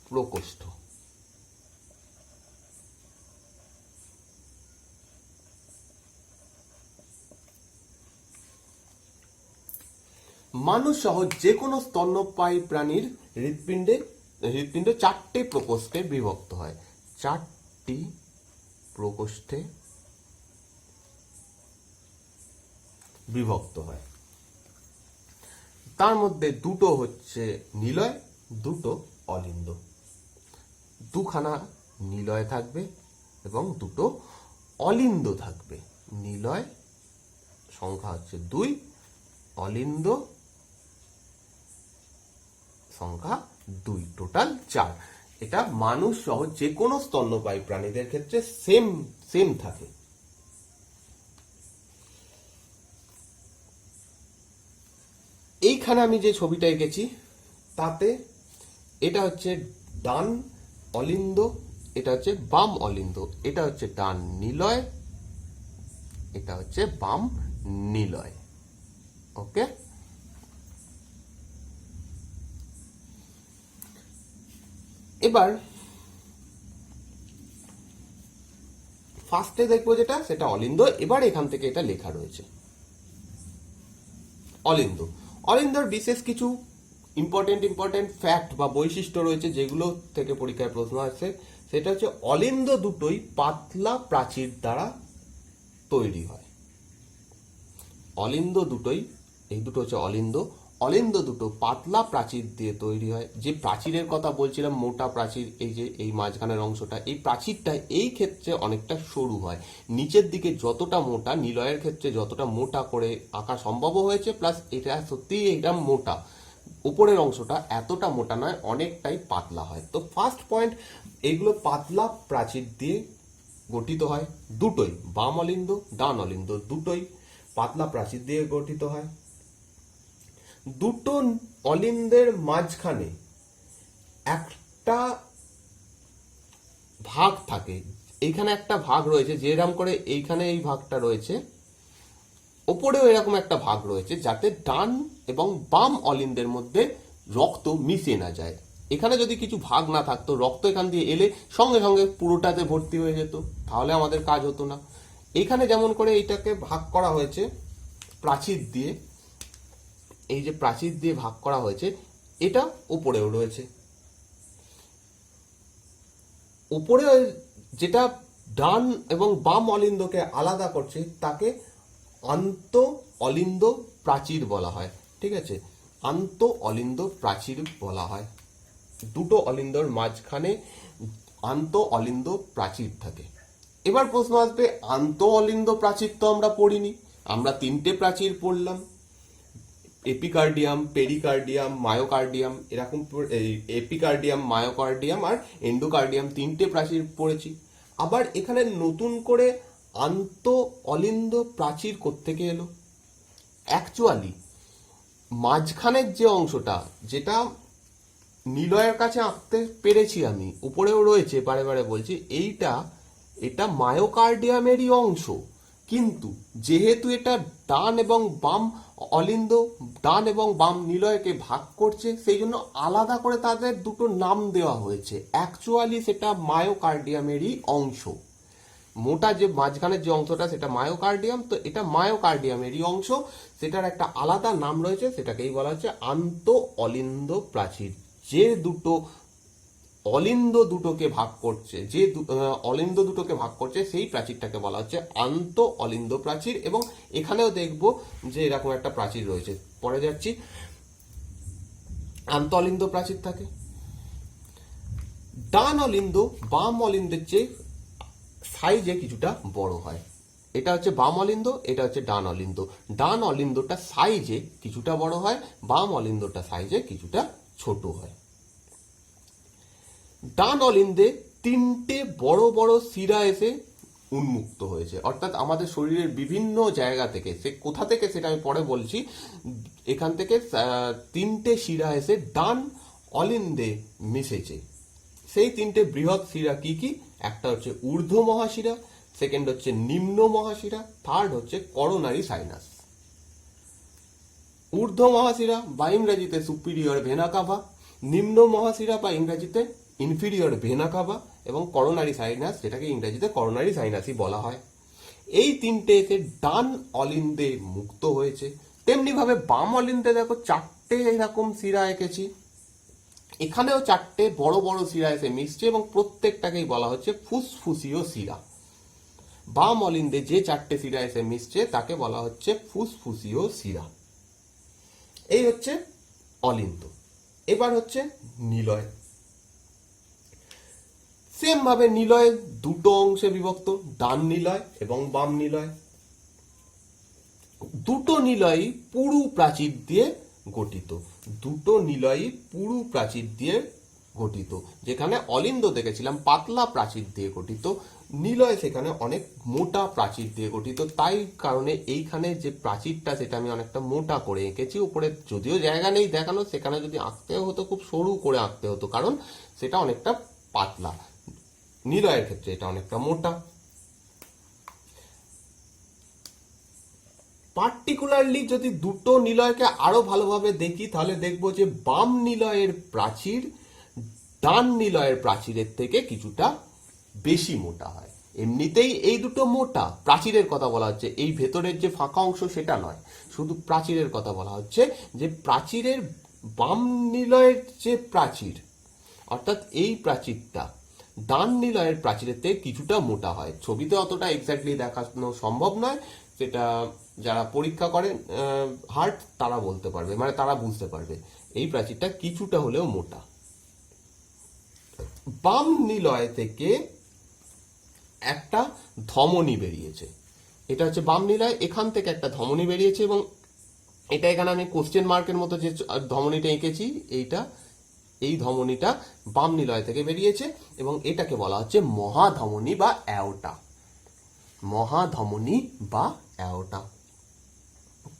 প্রকোষ্ঠ। মানুষ সহ যে কোনো স্তন্যপায়ী প্রাণীর হৃৎপিণ্ড চারটে প্রকোষ্ঠে বিভক্ত হয়। চারটি প্রকোষ্ঠে বিভক্ত হয়। তার মধ্যে দুটো হচ্ছে নিলয়, দুটো অলিন্দ। দুখানা নিলয় থাকবে এবং দুটো অলিন্দ থাকবে। নিলয় সংখ্যা হচ্ছে 2, অলিন্দ সংখ্যা 2, টোটাল 4। এটা মানুষ সহ যে কোনো স্তন্যপায়ী প্রাণীদের ক্ষেত্রে সেম সেম থাকে। এইখানে আমি যে ছবিটা এঁকেছি তাতে এটা হচ্ছে ডান অলিন্দ, এটা হচ্ছে বাম অলিন্দ, এটা হচ্ছে ডান নিলয়, এটা হচ্ছে বাম নিলয়। ওকে, এবার ফার্স্টে দেখবো যেটা সেটা অলিন্দ। এবার এখান থেকে এটা লেখা রয়েছে অলিন্দ। অলিন্দর বিশেষ কিছু ইম্পর্টেন্ট ফ্যাক্ট বা বৈশিষ্ট্য রয়েছে যেগুলো থেকে পরীক্ষায় প্রশ্ন আসছে। সেটা হচ্ছে অলিন্দ দুটোই পাতলা প্রাচীর দ্বারা তৈরি হয়। অলিন্দ দুটোই, এই দুটো হচ্ছে অলিন্দ, অলিন্দ দুটো পাতলা প্রাচীর দিয়ে তৈরি হয়। যে প্রাচীরের কথা বলছিলাম, মোটা প্রাচীর, এই যে এই মাঝখানের অংশটা, এই প্রাচীরটা এই ক্ষেত্রে অনেকটা সরু হয়। নিচের দিকে যতটা মোটা, নিলয়ের ক্ষেত্রে যতটা মোটা করে আঁকা সম্ভব হয়েছে, প্লাস এটা সত্যিই এটা মোটা, উপরের অংশটা এতটা মোটা নয়, অনেকটাই পাতলা হয়। তো ফার্স্ট পয়েন্ট, এইগুলো পাতলা প্রাচীর দিয়ে গঠিত হয়। দুটোই, বাম অলিন্দ ডান অলিন্দ দুটোই পাতলা প্রাচীর দিয়ে গঠিত হয়। দুটো অলিন্দের মাঝখানে একটা ভাগ থাকে। এইখানে একটা ভাগ রয়েছে, যেরকম করে এইখানে এই ভাগটা রয়েছে, ওপরেও এরকম একটা ভাগ রয়েছে, যাতে ডান এবং বাম অলিন্দের মধ্যে রক্ত মিশে না যায়। এখানে যদি কিছু ভাগ না থাকতো, রক্ত এখান দিয়ে এলে সঙ্গে সঙ্গে পুরোটাতে ভর্তি হয়ে যেত, তাহলে আমাদের কাজ হতো না। এখানে যেমন করে এইটাকে ভাগ করা হয়েছে প্রাচীর দিয়ে, এই যে প্রাচীর দিয়ে ভাগ করা হয়েছে, এটা উপরেও রয়েছে। উপরে যেটা ডান এবং বাম অলিন্দকে আলাদা করছে তাকে আন্ত অলিন্দ প্রাচীর বলা হয়। ঠিক আছে, আন্ত অলিন্দ প্রাচীর বলা হয়। দুটো অলিন্দর মাঝখানে আন্ত অলিন্দ প্রাচীর থাকে। এবার প্রশ্ন আসবে, আন্ত অলিন্দ প্রাচীর তো আমরা পড়িনি, আমরা তিনটে প্রাচীর পড়লাম, এপিকার্ডিয়াম, পেরিকার্ডিয়াম, মায়োকার্ডিয়াম, এরকম এপিকার্ডিয়াম, মায়োকার্ডিয়াম আর এন্ডোকার্ডিয়াম, তিনটে প্রাচীর পড়েছি। আবার এখানে নতুন করে আন্ত অলিন্দ প্রাচীর কোত্থেকে এলো? অ্যাকচুয়ালি মাঝখানের যে অংশটা, যেটা নিলয়ের কাছে আঁকতে পেরেছি আমি, উপরেও রয়েছে, বারে বারে বলছি, এটা মায়োকার্ডিয়ামেরই অংশ। কিন্তু যেহেতু এটা ডান এবং বাম অলিন্দ, ডান এবং বাম নিলয়কে ভাগ করছে, সেই জন্য আলাদা করে তাদের দুটো নাম দেওয়া হয়েছে। অ্যাকচুয়ালি সেটা মায়োকার্ডিয়ামেরই অংশ। মোটা যে মাঝখানের যে অংশটা সেটা মায়োকার্ডিয়াম, তো এটা মায়োকার্ডিয়ামেরই অংশ, সেটার একটা আলাদা নাম রয়েছে, সেটাকেই বলা হচ্ছে আন্ত অলিন্দ প্রাচীর। যে দুটো অলিন্দ দুটোকে ভাগ করছে, যে অলিন্দ দুটোকে ভাগ করছে, সেই প্রাচীরটাকে বলা হচ্ছে আন্ত অলিন্দ প্রাচীর। এবং এখানেও দেখব যে এরকম একটা প্রাচীর রয়েছে, পরে যাচ্ছি। আন্ত অলিন্দ প্রাচীর থাকে। ডান অলিন্দ বাম অলিন্দের চেয়ে সাইজে কিছুটা বড় হয়। এটা হচ্ছে বাম অলিন্দ, এটা হচ্ছে ডান অলিন্দ। ডান অলিন্দটা সাইজে কিছুটা বড় হয়, বাম অলিন্দটা সাইজে কিছুটা ছোট হয়। ডান অলিন্দে তিনটে বড় বড় শিরা এসে উন্মুক্ত হয়েছে, অর্থাৎ আমাদের শরীরের বিভিন্ন জায়গা থেকে, সে কোথা থেকে সেটা আমি পরে বলছি, এখান থেকে তিনটে শিরা এসে ডান অলিন্দে মিশেছে। সেই তিনটে বৃহৎ শিরা কি কি? একটা হচ্ছে ঊর্ধ্ব মহাশিরা, সেকেন্ড হচ্ছে নিম্ন মহাশিরা, থার্ড হচ্ছে করোনারি সাইনাস। ঊর্ধ্ব মহাশিরা বা ইংরেজিতে সুপিরিয়র ভেনা কাভা, নিম্ন মহাশিরা বা ইংরেজিতে ইনফিরিয়র ভেনা কাভা, এবং করোনারি সাইনাস, যেটাকে ইংরেজিতে করোনারি সাইনাসই বলা হয়। এই তিনটে এসে ডান অলিন্দে মুক্ত হয়েছে। তেমনি ভাবে বাম অলিন্দে দেখো চারটে এরকম শিরা এঁকেছি, এখানেও চারটে বড় বড় শিরা এসে মিশছে এবং প্রত্যেকটাকেই বলা হচ্ছে ফুসফুসীয় শিরা। বাম অলিন্দে যে চারটে শিরা এসে মিশছে তাকে বলা হচ্ছে ফুসফুসীয় শিরা। এই হচ্ছে অলিন্দ। এবার হচ্ছে নিলয়। সেম ভাবে নিলয় দুটো অংশে বিভক্ত, ডান নিলয় এবং বাম নিলয়। দুটো নিলয়ই পুরু প্রাচীর দিয়ে গঠিত। দুটো নিলয়ই পুরু প্রাচীর দিয়ে গঠিত। যেখানে অলিন্দ দেখেছিলাম পাতলা প্রাচীর দিয়ে গঠিত, নিলয় সেখানে অনেক মোটা প্রাচীর দিয়ে গঠিত। তাই কারণে এইখানে যে প্রাচীরটা সেটা আমি অনেকটা মোটা করে এঁকেছি। উপরে যদিও জায়গা নেই দেখানো, সেখানে যদি আঁকতে হতো খুব সরু করে আঁকতে হতো, কারণ সেটা অনেকটা পাতলা। নিলয়ের ক্ষেত্রে এটা অনেকটা মোটা। পার্টিকুলারলি যদি দুটো নিলয়কে আরো ভালোভাবে দেখি, তাহলে দেখবো যে বাম নিলয়ের প্রাচীর ডান নিলয়ের প্রাচীরের থেকে কিছুটা বেশি মোটা হয়। এমনিতেই এই দুটো মোটা, প্রাচীরের কথা বলা হচ্ছে, এই ভেতরের যে ফাঁকা অংশ সেটা নয়, শুধু প্রাচীরের কথা বলা হচ্ছে। যে প্রাচীরের বাম নিলয়ের যে প্রাচীর, অর্থাৎ এই প্রাচীরটা ডান নিলয়ের প্রাচীরের থেকে কিছুটা মোটা হয়। ছবিতে অতটা এক্স্যাক্টলি দেখানো সম্ভব নয়, সেটা যারা পরীক্ষা করেন হার্ট তারা বলতে পারবে, মানে তারা বুঝতে পারবে এই প্রাচীরটা কিছুটা হলেও মোটা। বাম নিলয় থেকে একটা ধমনী বেরিয়েছে, এটা হচ্ছে বাম নিলয়, এখান থেকে একটা ধমনী বেরিয়েছে, এবং এটা এখানে আমি কোশ্চেন মার্কের মতো যে ধমনীটা এঁকেছি, এই ধমনীটা বাম নিলয় থেকে বেরিয়েছে, এবং এটাকে বলা হচ্ছে মহাধমনী বা অ্যাওটা। মহাধমনী বা অ্যাওটা।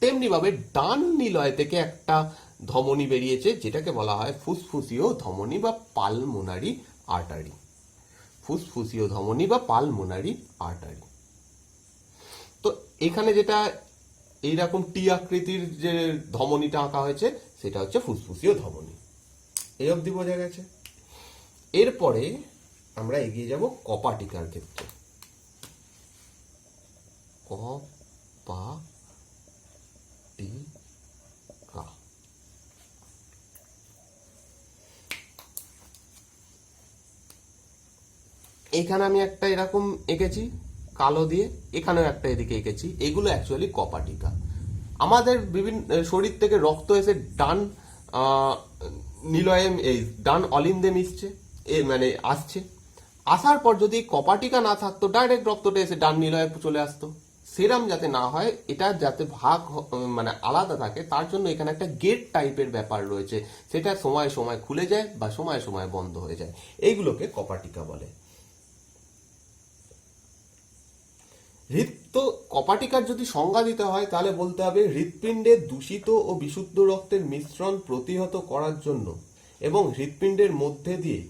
তেমনি ভাবে ডান নিলয় থেকে একটা ধমনী বেরিয়েছে, যেটাকে বলা হয় ফুসফুসীয় ধমনী বা পালমোনারি আর্টারি। ফুসফুসীয় ধমনী বা পালমোনারি আর্টারি। তো এখানে যেটা এইরকম টি আকৃতির যে ধমনীটা আঁকা হয়েছে, সেটা হচ্ছে ফুসফুসীয় ধমনী। এই অবধি বোঝা গেছে। এরপরে আমরা এগিয়ে যাব কপাটিকার ক্ষেত্রে। কপাটিকা। এখানে আমি একটা এরকম এঁকেছি কালো দিয়ে, এখানেও একটা এদিকে এঁকেছি। এগুলো অ্যাকচুয়ালি কপাটিকা। আমাদের বিভিন্ন শরীর থেকে রক্ত এসে ডান নিলয়ে, এই ডান অলিন্দে মিশছে, মানে আসছে। আসার পর যদি কপাটিকা না থাকতো, ডাইরেক্ট রক্তটা এসে ডান নিলয়ে চলে আসতো। সেরাম যাতে না হয়, এটা যাতে মানে আলাদা থাকে, তার জন্য এখানে একটা গেট টাইপের ব্যাপার রয়েছে, সেটা সময় সময় খুলে যায় বা সময় সময় বন্ধ হয়ে যায়। এইগুলোকে কপাটিকা বলে। কপাটিকার যদি সংজ্ঞা দিতে হয়, তাহলে বলতে হবে হৃৎপিণ্ডে দূষিত ও বিশুদ্ধ রক্তের মিশ্রণ প্রতিহত করার জন্য এবং হৃৎপিণ্ডের মধ্যে দিয়ে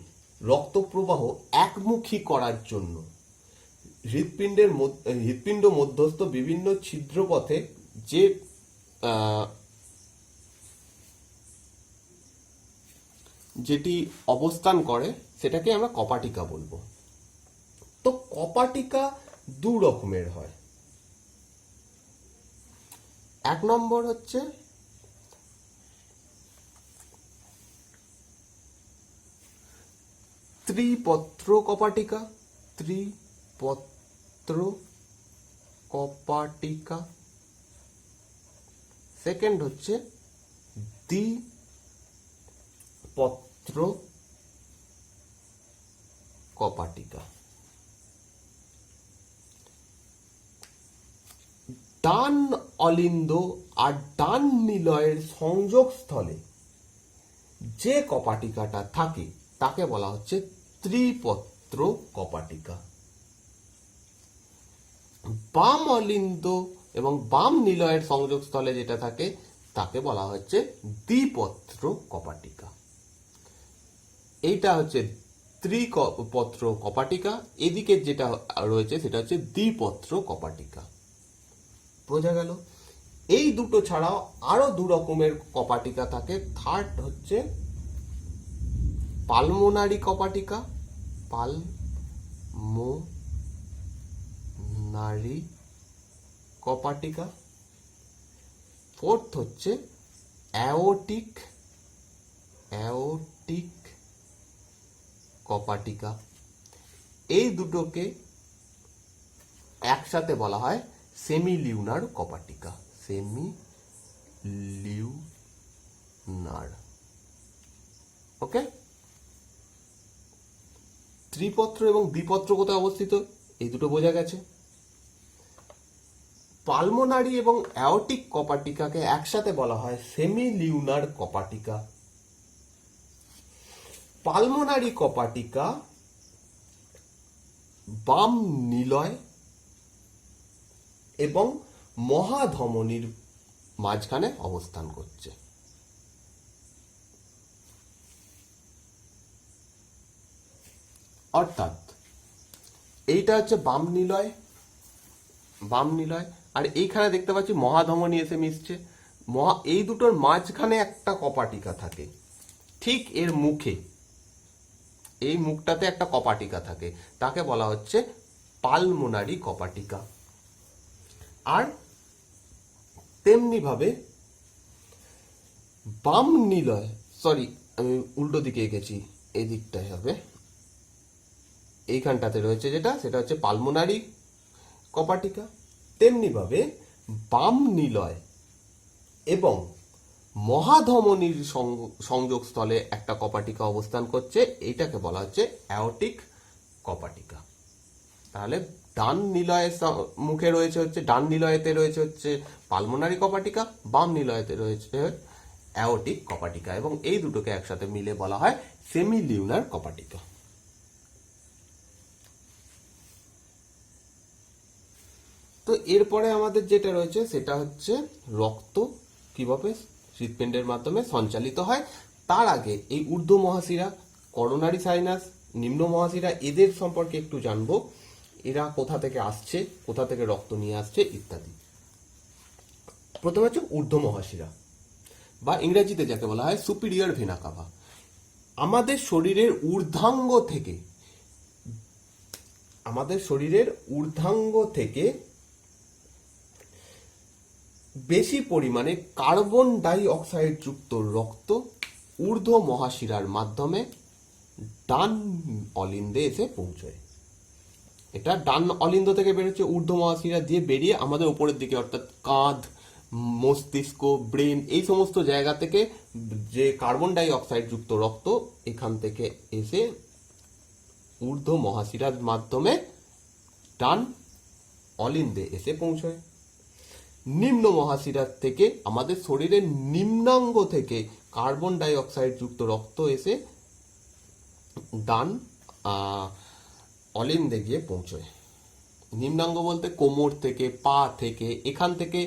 রক্ত প্রবাহ একমুখী করার জন্য হৃৎপিণ্ড মধ্যস্থ বিভিন্ন ছিদ্রপথে যে যেটি অবস্থান করে, সেটাকে আমরা কপাটিকা বলবো। তো কপাটিকা দু রকমের হয়। এক নম্বর হচ্ছে ত্রিপত্র কপাটিকা। ত্রিপত্র কপাটিকা। সেকেন্ড হচ্ছে দ্বিপত্র কপাটিকা। ডান অলিন্দ আর ডান নিলয়ের সংযোগস্থলে যে কপাটিকাটা থাকে তাকে বলা হচ্ছে ত্রিপত্র কপাটিকা। বাম অলিন্দ এবং বাম নিলয়ের সংযোগস্থলে যেটা থাকে তাকে বলা হচ্ছে দ্বিপত্র কপাটিকা। এইটা হচ্ছে ত্রিপত্র কপাটিকা, এদিকে যেটা রয়েছে সেটা হচ্ছে দ্বিপত্র কপাটিকা। বোঝা গেল? এই দুটো ছাড়াও আরো দু রকমের কপাটিকা থাকে। থার্ড হচ্ছে পালমোনারি কপাটিকা। পালমোনারি কপাটিকা। ফোর্থ হচ্ছে অ্যাওটিক কপাটিকা। এই দুটোকে একসাথে বলা হয় সেমিলিউনার কপাটিকা। সেমিলিউনার। ওকে? ত্রিপত্র এবং দ্বিপত্র কোথায় অবস্থিত, এই দুটো বোঝা গেছে। পালমোনারি এবং অ্যাওর্টিক কপাটিকাকে একসাথে বলা হয় সেমিলিউনার কপাটিকা। পালমোনারি কপাটিকা বাম নিলয় এবং মহাধমনীর মাঝখানে অবস্থান করছে। অর্থাৎ এইটা হচ্ছে বাম নিলয়, আর এইখানে দেখতে পাচ্ছি মহাধমনী এসে মিশছে। এই দুটোর মাঝখানে একটা কপাটিকা থাকে, ঠিক এর মুখে, এই মুখটাতে একটা কপাটিকা থাকে, তাকে বলা হচ্ছে পালমোনারি কপাটিকা। আর তেমনি ভাবে বাম নিলয়, সরি আমি উল্টো দিকে এঁকেছি, এই দিকটাই হবে, এইখানটাতে রয়েছে যেটা, সেটা হচ্ছে পালমোনারি কপাটিকা। তেমনি ভাবে বাম নিলয় এবং মহাধমনীর সংযোগস্থলে একটা কপাটিকা অবস্থান করছে, এইটাকে বলা হচ্ছে অ্যাওর্টিক কপাটিকা। তাহলে ডান নিলয়ের মুখে রয়েছে হচ্ছে, ডান নিলয়েতে রয়েছে হচ্ছে পালমোনারি কপাটিকা, বাম নিলয়েতে রয়েছে অ্যাওর্টিক কপাটিকা, এবং এই দুটোকে একসাথে মিলে বলা হয় সেমিলিউনার কপাটিকা। তো এরপরে আমাদের যেটা রয়েছে সেটা হচ্ছে রক্ত কিভাবে হৃৎপিণ্ডের মাধ্যমে সঞ্চালিত হয়। তার আগে এই ঊর্ধ্ব মহাশিরা, করোনারি সাইনাস, নিম্ন মহাশিরা, এদের সম্পর্কে একটু জানবো। এরা কোথা থেকে আসছে, কোথা থেকে রক্ত নিয়ে আসছে ইত্যাদি। প্রথমে হচ্ছে ঊর্ধ্ব মহাশিরা, বা ইংরেজিতে যাকে বলা হয় সুপিরিয়র ভেনা কাভা। আমাদের শরীরের ঊর্ধ্বাঙ্গ থেকে বেশি পরিমাণে কার্বন ডাই অক্সাইড যুক্ত রক্ত ঊর্ধ্ব মহাশিরার মাধ্যমে ডান অলিন্দে এসে পৌঁছয়। এটা ডান অলিন্দ থেকে বেরোচ্ছে, ঊর্ধ্ব মহাশিরা দিয়ে বেরিয়ে আমাদের উপরের দিকে, অর্থাৎ কাঁধ, মস্তিষ্ক, ব্রেন, এই সমস্ত জায়গা থেকে যে কার্বন ডাই অক্সাইড যুক্ত রক্ত এখান থেকে এসে ঊর্ধ্ব মহাশিরার মাধ্যমে ডান অলিন্দে এসে পৌঁছয়। নিম্ন মহাশিরার থেকে আমাদের শরীরের নিম্নাঙ্গ থেকে কার্বন ডাই অক্সাইড যুক্ত রক্ত এসে ডান অলিন্দে গিয়ে পৌঁছয়। নিম্নাঙ্গ বলতে কোমর থেকে, পা থেকে, এখান থেকে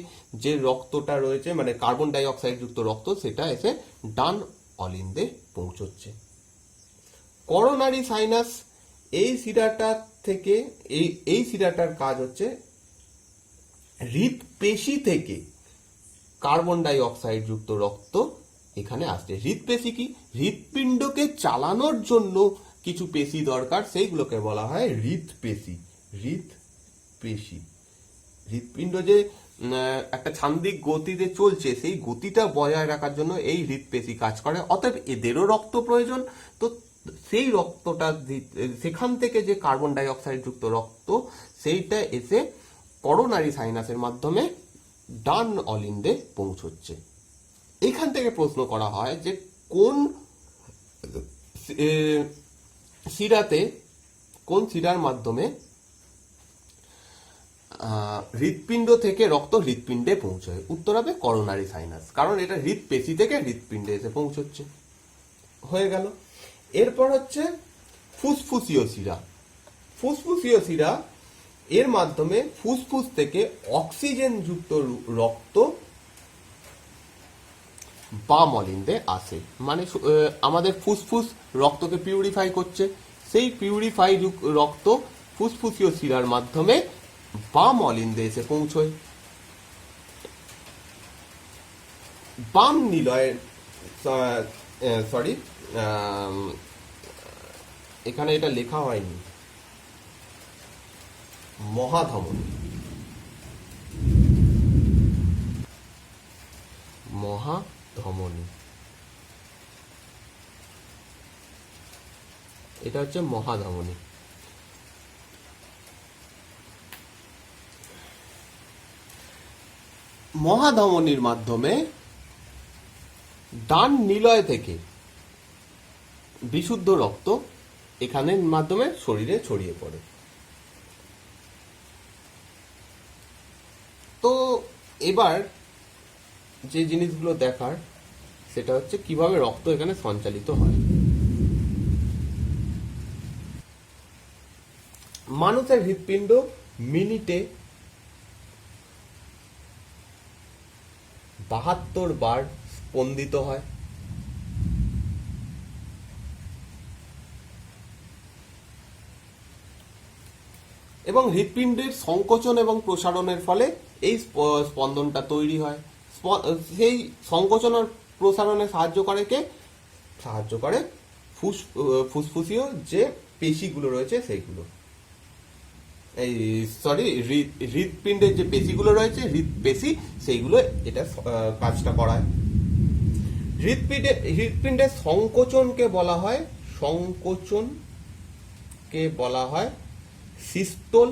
যে রক্তটা রয়েছে, মানে কার্বন ডাই অক্সাইড যুক্ত রক্ত, সেটা এসে ডান অলিন্দে পৌঁছচ্ছে। করোনারি সাইনাস, এই শিরাটার থেকে, এই শিরাটার কাজ হচ্ছে হৃৎপেশি থেকে কার্বন ডাই অক্সাইড যুক্ত রক্ত এখানে আসছে। হৃৎপেশি কি? হৃৎপিণ্ডকে চালানোর জন্য কিছু পেশি দরকার, সেইগুলোকে বলা হয় হৃৎপেশি। হৃৎপিণ্ড যে একটা ছান্দিক গতিতে চলছে, সেই গতিটা বজায় রাখার জন্য এই হৃৎপেশি কাজ করে। অতএব এদেরও রক্ত প্রয়োজন। তো সেই রক্তটা, সেখান থেকে যে কার্বন ডাই অক্সাইড যুক্ত রক্ত, সেইটা এসে করোনারি সাইনাসের মাধ্যমে ডান অলিন্দে পৌঁছচ্ছে। এখান থেকে প্রশ্ন করা হয় যে কোন শিরার মাধ্যমে হৃৎপিণ্ড থেকে রক্ত হৃৎপিণ্ডে পৌঁছয়। উত্তর হবে করোনারি সাইনাস, কারণ এটা হৃৎপেশি থেকে হৃৎপিণ্ডে এসে পৌঁছচ্ছে। হয়ে গেল। এরপর হচ্ছে ফুসফুসীয় শিরা। ফুসফুসীয় শিরা, এর মাধ্যমে ফুসফুস থেকে অক্সিজেন যুক্ত রক্ত বাম অলিন্দে আসে। মানে আমাদের ফুসফুস রক্তকে পিউরিফাই করছে, সেই পিউরিফাই রক্ত ফুসফুসীয় শিরার মাধ্যমে বাম অলিন্দে এসে পৌঁছয়। বাম নিলয়ের, সরি এখানে এটা লেখা হয়নি, মহাধমনী। এটা হচ্ছে মহাধমনী। মহাধমনীর মাধ্যমে ডান নিলয় থেকে বিশুদ্ধ রক্ত এখানের মাধ্যমে শরীরে ছড়িয়ে পড়ে। তো এবার যে জিনিসগুলো দেখার সেটা হচ্ছে কিভাবে রক্ত এখানে সঞ্চালিত হয়। মানুষের হৃৎপিণ্ড মিনিটে 72 বার স্পন্দিত হয়। এবং হৃৎপিণ্ডের সংকোচন এবং প্রসারণের ফলে এই স্পন্দনটা তৈরি হয়। সেই সংকোচন আর প্রসারণে সাহায্য করে ফুসফুসীয় যে পেশিগুলো রয়েছে সেইগুলো, এই সরি হৃৎপিণ্ডের যে পেশিগুলো রয়েছে, হৃৎপেশি, সেইগুলো এটা কাজটা করায়। হৃৎপিণ্ডের সংকোচনকে বলা হয় সিস্টোল,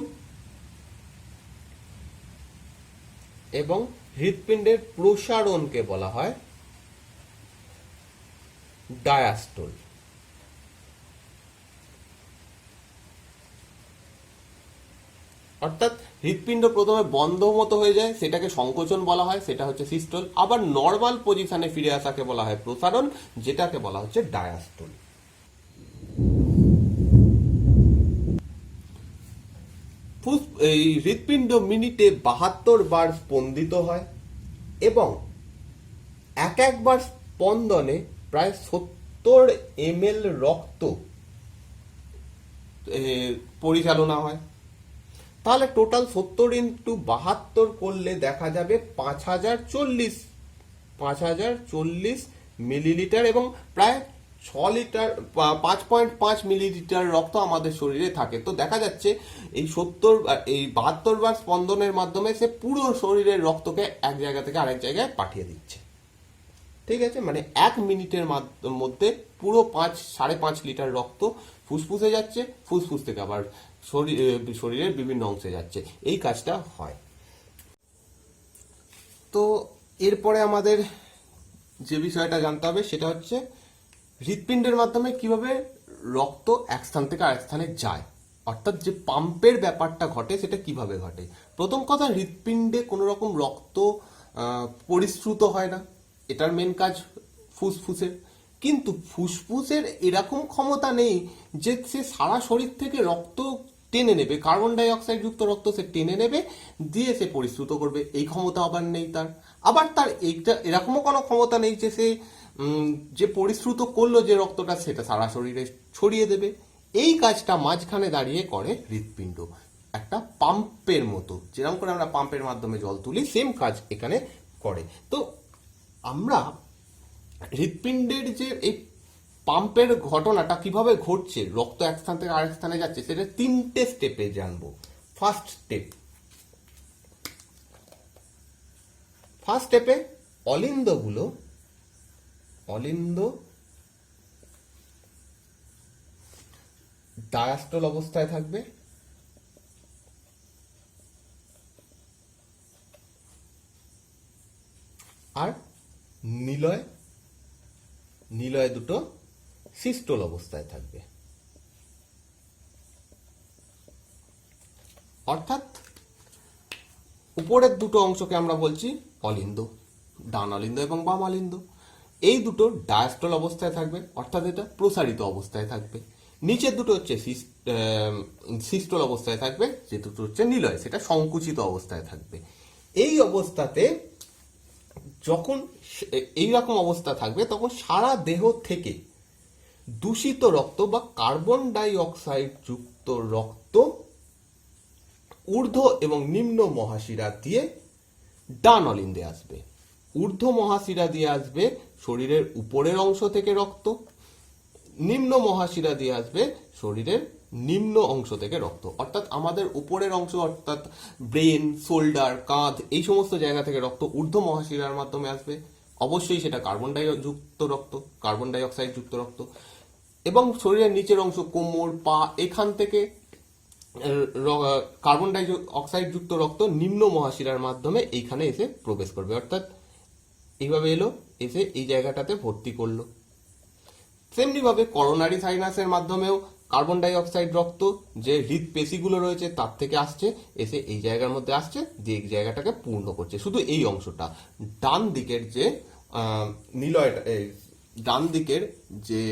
এবং হৃৎপিণ্ডের প্রসারণকে বলা হয় ডায়াস্টোল। অর্থাৎ হৃৎপিণ্ড প্রথমে বন্ধ মতো হয়ে যায়, সেটাকে সংকোচন বলা হয়, সেটা হচ্ছে সিস্টোল। আবার নর্মাল পজিশনে ফিরে আসাকে বলা হয় প্রসারণ, যেটাকে বলা হচ্ছে ডায়াস্টোল। এই হৃৎপিণ্ড মিনিটে 72 বার স্পন্দিত হয় এবং একবার স্পন্দনে প্রায় 70 ml রক্ত পরিচালনা হয়। তাহলে টোটাল 70 × 72 করলে দেখা যাবে 5040 মিলিলিটার, এবং প্রায় 5.5 মিলিলিটার রক্ত আমাদের শরীরে থাকে। তো দেখা যাচ্ছে এই 72 বার স্পন্দনের মাধ্যমে সে পুরো শরীরের রক্তকে এক জায়গা থেকে আরেক জায়গায় পাঠিয়ে দিচ্ছে। ঠিক আছে, মানে 1 মিনিটের মধ্যে পুরো 5.5 লিটার রক্ত ফুসফুসে যাচ্ছে, ফুসফুস থেকে আবার শরীরের বিভিন্ন অংশে যাচ্ছে, এই কাজটা হয়। তো এরপরে আমাদের যে বিষয়টা জানতে হবে সেটা হচ্ছে হৃৎপিণ্ডের মাধ্যমে কিভাবে রক্ত এক স্থান থেকে আরেক স্থানে যায়, অর্থাৎ যে পাম্পের ব্যাপারটা ঘটে সেটা কিভাবে ঘটে। প্রথম কথা, হৃৎপিণ্ডে কোনো রকম রক্ত পরিশ্রুত হয় না, এটার মেন কাজ ফুসফুসের। কিন্তু ফুসফুসের এরকম ক্ষমতা নেই যে সে সারা শরীর থেকে রক্ত টেনে নেবে, কার্বন ডাই অক্সাইড যুক্ত রক্ত সে টেনে নেবে, দিয়ে সে পরিশ্রুত করবে, এই ক্ষমতা আবার নেই তার। আবার তার এরকমও কোনো ক্ষমতা নেই যে সে যে পরিশ্রুত করলো যে রক্তটা সেটা সারা শরীরে ছড়িয়ে দেবে। এই কাজটা মাঝখানে দাঁড়িয়ে করে হৃৎপিণ্ড, একটা পাম্পের মতো, যেরকম করে আমরা পাম্পের মাধ্যমে জল তুলি, সেম কাজ এখানে করে। তো আমরা হৃৎপিণ্ডের যে এই পাম্পের ঘটনাটা কিভাবে ঘটছে, রক্ত এক স্থান থেকে আরেক স্থানে যাচ্ছে, সেটা 3টে স্টেপে জানবো। ফার্স্ট স্টেপে অলিন্দ ডায়াস্টল অবস্থায় থাকবে, আর নিলয় দুটো সিস্টোল অবস্থায় থাকবে। অর্থাৎ উপরের দুটো অংশকে আমরা বলছি অলিন্দ, ডান অলিন্দ এবং বাম অলিন্দ। এই দুটো ডায়াস্টল অবস্থায় থাকবে, অর্থাৎ এটা প্রসারিত অবস্থায় থাকবে। নিচের দুটো হচ্ছে সিস্টোল অবস্থায় থাকবে, যে দুটো হচ্ছে নিলয়, সেটা সংকুচিত অবস্থায় থাকবে। এই অবস্থাতে যখন এইরকম অবস্থা থাকবে, তখন সারা দেহ থেকে দূষিত রক্ত বা কার্বন ডাই অক্সাইড যুক্ত রক্ত ঊর্ধ্ব এবং নিম্ন মহাশিরা দিয়ে ডান অলিন্দে আসবে। ঊর্ধ্ব মহাশিরা দিয়ে আসবে শরীরের উপরের অংশ থেকে রক্ত, নিম্ন মহাশিরা দিয়ে আসবে শরীরের নিম্ন অংশ থেকে রক্ত। অর্থাৎ আমাদের উপরের অংশ, অর্থাৎ ব্রেন, শোল্ডার, কাঁধ, এই সমস্ত জায়গা থেকে রক্ত ঊর্ধ্ব মহাশিরার মাধ্যমে আসবে। অবশ্যই সেটা কার্বন ডাই অক্সাইড যুক্ত রক্ত। এবং শরীরের নিচের অংশ, কোমর, পা, এখান থেকে কার্বন ডাই অক্সাইড যুক্ত রক্ত নিম্ন মহাশিরার মাধ্যমে এইখানে এসে প্রবেশ করবে। অর্থাৎ এইভাবে এলো, এসে এই জায়গাটাতে ভর্তি করলো। তেমনি ভাবে করোনারি সাইনাসের মাধ্যমেও কার্বন ডাই অক্সাইড রক্ত যে হৃদপেশিগুলো রয়েছে তার থেকে আসছে, এসে এই জায়গার মধ্যে আসছে, যে এই জায়গাটাকে পূর্ণ করছে, শুধু এই অংশটা। ডান দিকের যে নিলয়টা, ডান দিকের যে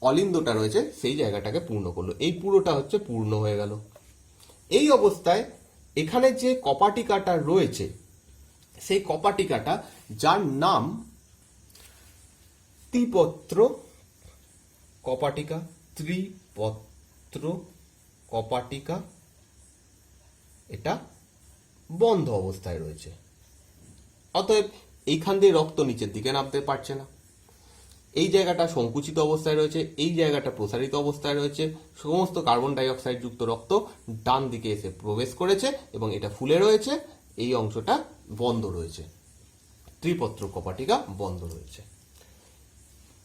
অলিন্দটা রয়েছে সেই জায়গাটাকে পূর্ণ করলো, এই পুরোটা হচ্ছে পূর্ণ হয়ে গেল। এই অবস্থায় এখানে যে কপাটিকাটা রয়েছে সেই কপাটিকাটা, যার নাম ত্রিপত্র কপাটিকা, ত্রিপত্র কপাটিকা, এটা বন্ধ অবস্থায় রয়েছে। অতএব এইখান দিয়ে রক্ত নিচের দিকে নামতে পারছে না। এই জায়গাটা সংকুচিত অবস্থায় রয়েছে, এই জায়গাটা প্রসারিত অবস্থায় রয়েছে। সমস্ত কার্বন ডাই অক্সাইড যুক্ত রক্ত ডান দিকে এসে প্রবেশ করেছে এবং এটা ফুলে রয়েছে, এই অংশটা বন্ধ রয়েছে, ত্রিপত্র কপাটিকা বন্ধ রয়েছে।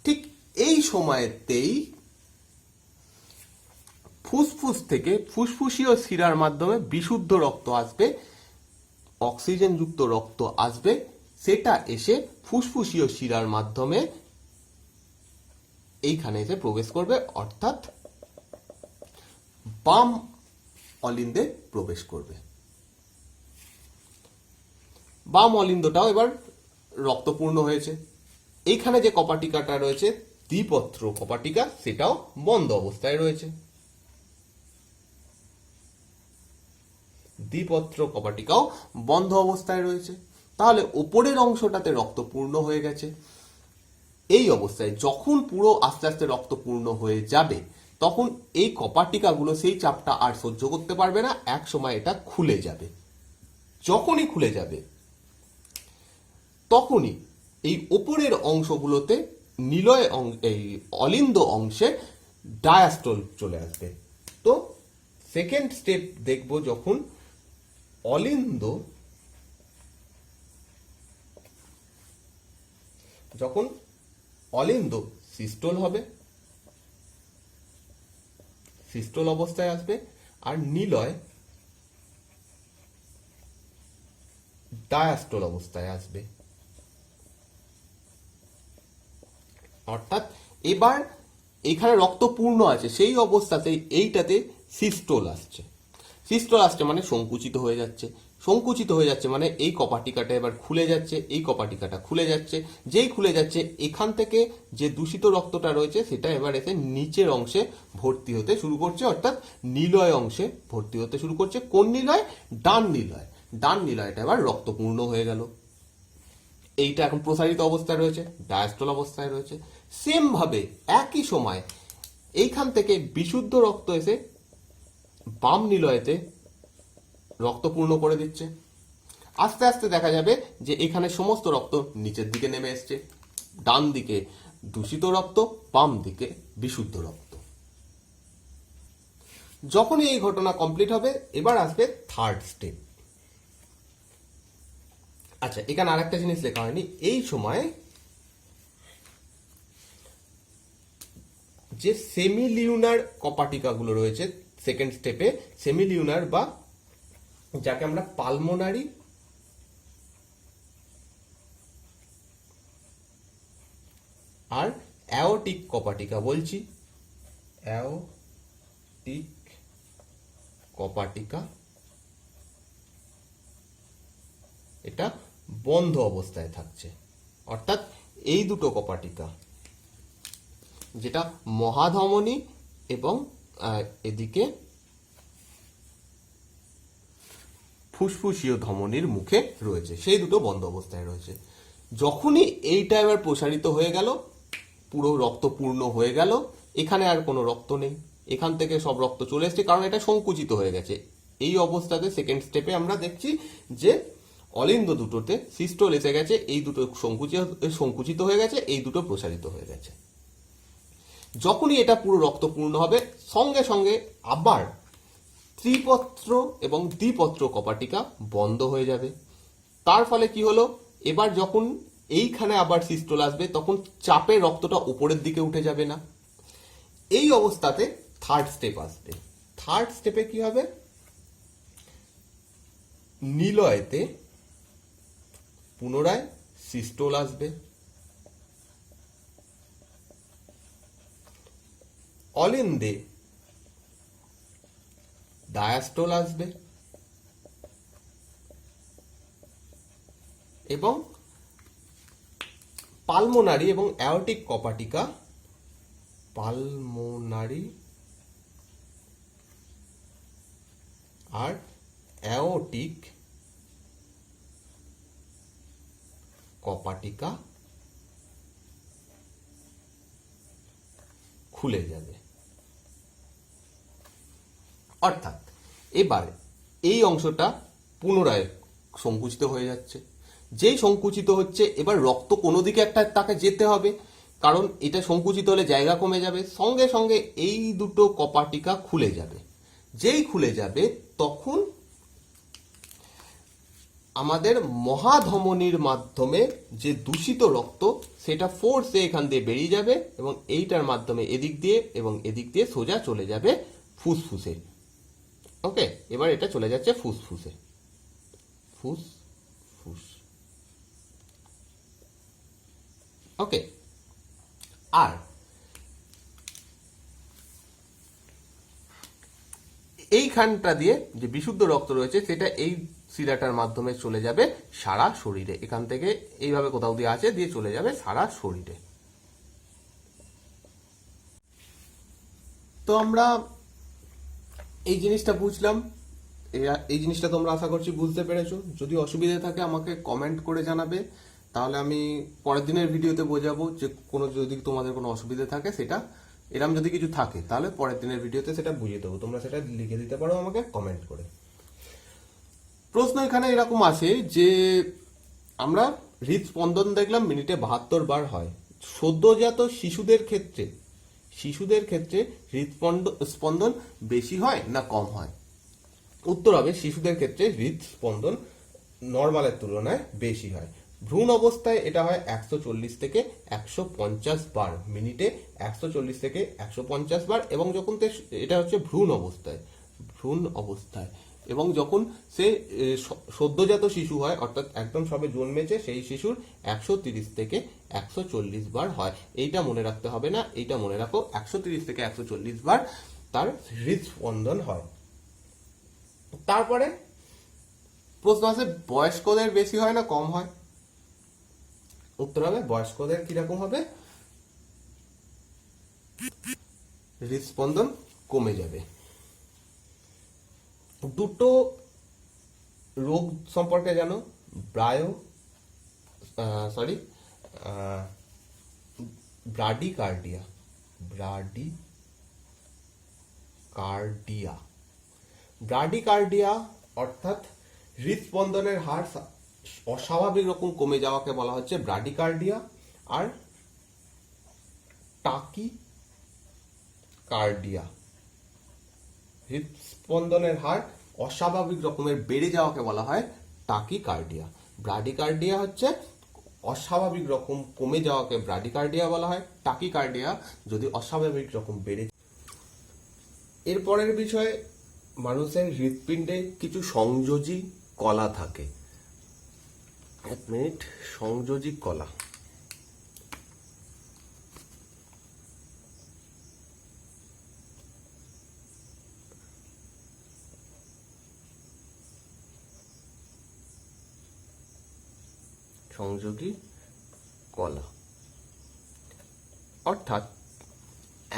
ঠিক এই সময়তেই ফুসফুস থেকে ফুসফুসীয় শিরার মাধ্যমে বিশুদ্ধ রক্ত আসবে, অক্সিজেন যুক্ত রক্ত আসবে, সেটা এসে ফুসফুসীয় শিরার মাধ্যমে এইখানে এসে প্রবেশ করবে, অর্থাৎ বাম অলিন্দে প্রবেশ করবে। বাম অলিন্দটাও এবার রক্তপূর্ণ হয়েছে। এইখানে যে কপাটিকাটা রয়েছে দ্বিপত্র কপাটিকা, সেটাও বন্ধ অবস্থায় রয়েছে। দ্বিপত্র কপাটিকাও বন্ধ অবস্থায় রয়েছে। তাহলে উপরের অংশটাতে রক্তপূর্ণ হয়ে গেছে। এই অবস্থায় যখন পুরো আস্তে আস্তে রক্তপূর্ণ হয়ে যাবে, তখন এই কপাটিকাগুলো সেই চাপটা আর সহ্য করতে পারবে না, এক সময় এটা খুলে যাবে। যখনই খুলে যাবে তখনই এই উপরের অংশগুলোতে নিলয় এই অলিন্দ অংশে ডায়াস্টল চলে আসবে। তো সেকেন্ড স্টেপ দেখব, যখন অলিন্দ সিস্টোল হবে, সিস্টোল অবস্থায় আসবে, আর নিলয় ডায়াস্টোল অবস্থায় আসবে। অর্থাৎ এবার এখানে রক্ত পূর্ণ আছে, সেই অবস্থাতেই এইটাতে সিস্টোল আসছে। সিস্টোল আসছে মানে সংকুচিত হয়ে যাচ্ছে, সংকুচিত হয়ে যাচ্ছে মানে এই কপাটিকাটা এবার খুলে যাচ্ছে, এই কপাটিকাটা খুলে যাচ্ছে। যেই খুলে যাচ্ছে, এখান থেকে যে দূষিত রক্তটা রয়েছে সেটা এবার এসে নিচের অংশে ভর্তি হতে শুরু করছে, অর্থাৎ নিলয় অংশে ভর্তি হতে শুরু করছে। কোন নিলয়? ডান নিলয়। ডান নিলয়টা এবার রক্তপূর্ণ হয়ে গেল। এইটা এখন প্রসারিত অবস্থায় রয়েছে, ডায়াস্টল অবস্থায় রয়েছে। সেম ভাবে একই সময় এইখান থেকে বিশুদ্ধ রক্ত এসে বাম নিলয়েতে রক্তপূর্ণ করে দিচ্ছে। আস্তে আস্তে দেখা যাবে যে এখানে সমস্ত রক্ত নিচের দিকে নেমে এসছে। ডান দিকে দূষিত রক্ত, বাম দিকে বিশুদ্ধ রক্ত। যখনই এই ঘটনা কমপ্লিট হবে, এবার আসবে থার্ড স্টেপ। আচ্ছা, এখানে আরেকটা জিনিস লেখা হয়নি। এই সময় যে সেমিলিউনার কপাটিকাগুলো রয়েছে সেকেন্ড স্টেপে, সেমিলিউনার বা যাকে আমরা পালমোনারি আর অ্যাওটিক কপাটিকা বলছি, অ্যাওটিক কপাটিকা, এটা বন্ধ অবস্থায় থাকছে। অর্থাৎ এই দুটো কপাটিকা, যেটা মহাধমনী এবং এদিকে ফুসফুসীয় ধমনীর মুখে রয়েছে, সেই দুটো বন্ধ অবস্থায় রয়েছে। যখনই এইটা এবার প্রসারিত হয়ে গেল, পুরো রক্ত পূর্ণ হয়ে গেল, এখানে আর কোনো রক্ত নেই, এখান থেকে সব রক্ত চলে এসছে, কারণ এটা সংকুচিত হয়ে গেছে। এই অবস্থাতে সেকেন্ড স্টেপে আমরা দেখছি যে অলিন্দ দুটোতে সিস্টোল এসে গেছে, এই দুটো সংকুচিত হয়ে গেছে, এই দুটো প্রসারিত হয়ে গেছে। যখনই এটা পুরো রক্তপূর্ণ হবে, সঙ্গে সঙ্গে আবার ত্রিপত্র এবং দ্বিপত্র কপাটিকা বন্ধ হয়ে যাবে। তার ফলে কি হলো, এবার যখন এইখানে আবার সিস্টোল আসবে, তখন চাপে রক্তটা উপরের দিকে উঠে যাবে না। এই অবস্থাতে থার্ড স্টেপ আসবে। থার্ড স্টেপে কি হবে, নিলয়েতে পুনরায় সিস্টোল আসবে, অলিন্দে ডায়াস্টোল আসবে এবং পালমোনারি এবং অ্যাওর্টিক কপাটিকা, পালমোনারি আর অ্যাওর্টিক কপাটিকা খুলে যাবে। অর্থাৎ এবার এই অংশটা পুনরায় সংকুচিত হয়ে যাচ্ছে। যেই সংকুচিত হচ্ছে, এবার রক্ত কোনো দিকে একটা তাকে যেতে হবে, কারণ এটা সংকুচিত হলে জায়গা কমে যাবে। সঙ্গে সঙ্গে এই দুটো কপাটিকা খুলে যাবে। যেই খুলে যাবে তখন আমাদের মহাধমনীর মাধ্যমে যে দূষিত রক্ত সেটা ফোর্সে এখান দিয়ে বেরিয়ে যাবে এবং এইটার মাধ্যমে এদিক দিয়ে এবং এদিক দিয়ে সোজা চলে যাবে ফুসফুসে। ওকে, এবার এটা চলে যাচ্ছে ফুসফুসে, ফুসফুস। ওকে, আর এইখানটা দিয়ে যে বিশুদ্ধ রক্ত রয়েছে সেটা এই শিরাটার মাধ্যমে চলে যাবে সারা শরীরে। এখান থেকে এইভাবে কোথাও দিয়ে আছে, দিয়ে চলে যাবে সারা শরীরে। তো আমরা এই জিনিসটা বুঝলাম। এই জিনিসটা তোমরা আশা করছি বুঝতে পেরেছো। যদি অসুবিধা থাকে আমাকে কমেন্ট করে জানাবে, তাহলে আমি পরের দিনের ভিডিওতে বোঝাবো যে যদি তোমাদের কোনো অসুবিধা থাকে সেটা, এরম যদি কিছু থাকে তাহলে পরের দিনের ভিডিওতে সেটা বুঝিয়ে দেবো। তোমরা সেটা লিখে দিতে পারো আমাকে কমেন্ট করে। প্রশ্ন এখানে এরকম আসে যে আমরা হৃদস্পন্দন দেখলাম মিনিটে 72 বার হয়। সদ্যজাত শিশুদের ক্ষেত্রে হৃদস্পন্দন বেশি হয় না কম হয়? উত্তর হবে শিশুদের ক্ষেত্রে হৃদস্পন্দন নর্মালের তুলনায় বেশি হয়। ভ্রূণ অবস্থায় এটা হয় 140 থেকে 150 বার মিনিটে, 140 থেকে 150 বার। এবং যখন এটা হচ্ছে ভ্রূণ অবস্থায় এবং যখন সে সদ্যজাত শিশু হয়, অর্থাৎ একদম সবে জন্মেছে, সেই শিশুর 130 থেকে 140 বার হয়। এইটা মনে রাখতে হবে না, এইটা মনে রাখো, 130 থেকে 140 বার তার হৃদস্পন্দন হয়। তারপরে প্রশ্ন আছে বয়স্কদের বেশি হয় না কম হয়? উত্তর হবে বয়স্কদের কিরকম হবে? হৃদস্পন্দন কমে যাবে। দুটো রোগ সম্পর্কে জানো, ব্রাডিকার্ডিয়া, ব্রাডিকার্ডিয়া অর্থাৎ হৃদস্পন্দনের হার অস্বাভাবিক রকম কমে যাওয়াকে বলা হচ্ছে ব্রাডিকার্ডিয়া। আর টাকিকার্ডিয়া, হৃদস্পন্দনের হার অস্বাভাবিক রকমের বেড়ে যাওয়াকে বলা হয় টাকিকার্ডিয়া। ব্রাডিকার্ডিয়া হচ্ছে অস্বাভাবিক রকম কমে যাওয়াকে ব্রাডিকার্ডিয়া বলা হয়। টাকিকার্ডিয়া যদি অস্বাভাবিক রকম বেড়ে। এরপরের বিষয়ে, মানুষের হৃৎপিণ্ডে কিছু সংযোজী কলা থাকে। এক মিনিট, সংযোজী কলা। সংযোগী কলা অর্থাৎ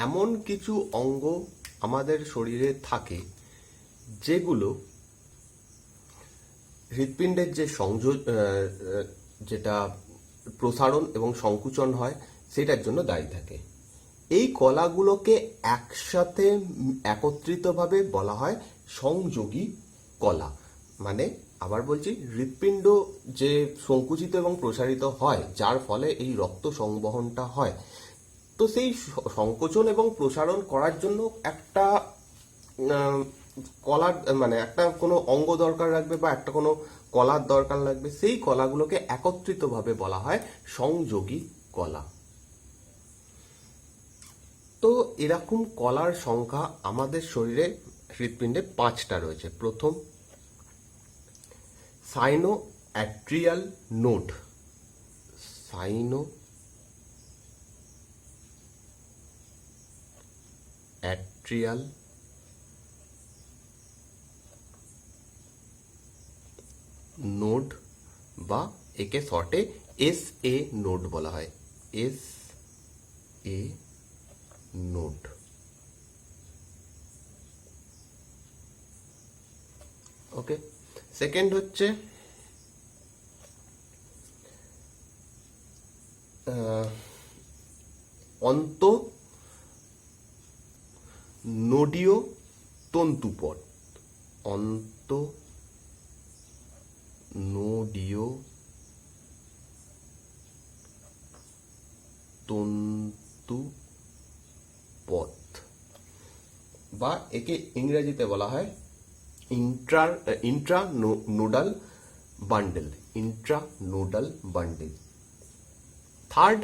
এমন কিছু অঙ্গ আমাদের শরীরে থাকে যেগুলো হৃৎপিণ্ডের যে যেটা প্রসারণ এবং সংকুচন হয় সেটার জন্য দায়ী থাকে। এই কলাগুলোকে একসাথে একত্রিতভাবে বলা হয় সংযোগী কলা। মানে আবার বলছি, হৃৎপিণ্ড যে সংকুচিত এবং প্রসারিত হয় যার ফলে এই রক্ত সংবহনটা হয়, তো সেই সংকোচন এবং প্রসারণ করার জন্য একটা কলার মানে একটা কোনো অঙ্গ দরকার লাগবে বা একটা কোনো কলার দরকার লাগবে। সেই কলাগুলোকে একত্রিতভাবে বলা হয় সংযোগী কলা। তো এরকম কলার সংখ্যা আমাদের শরীরে হৃৎপিণ্ডে 5টা রয়েছে। প্রথম, সাইনো atrial node, sino atrial node বা একে শর্টে এস এ নোড বলা হয়, S A node. Okay, second হচ্ছে অন্ত নোডীয় তন্তুপদ, অন্ত নোডীয় তন্তুপদ বা একে ইংরেজিতে বলা হয় intranodal bundle, intranodal bundle. Third,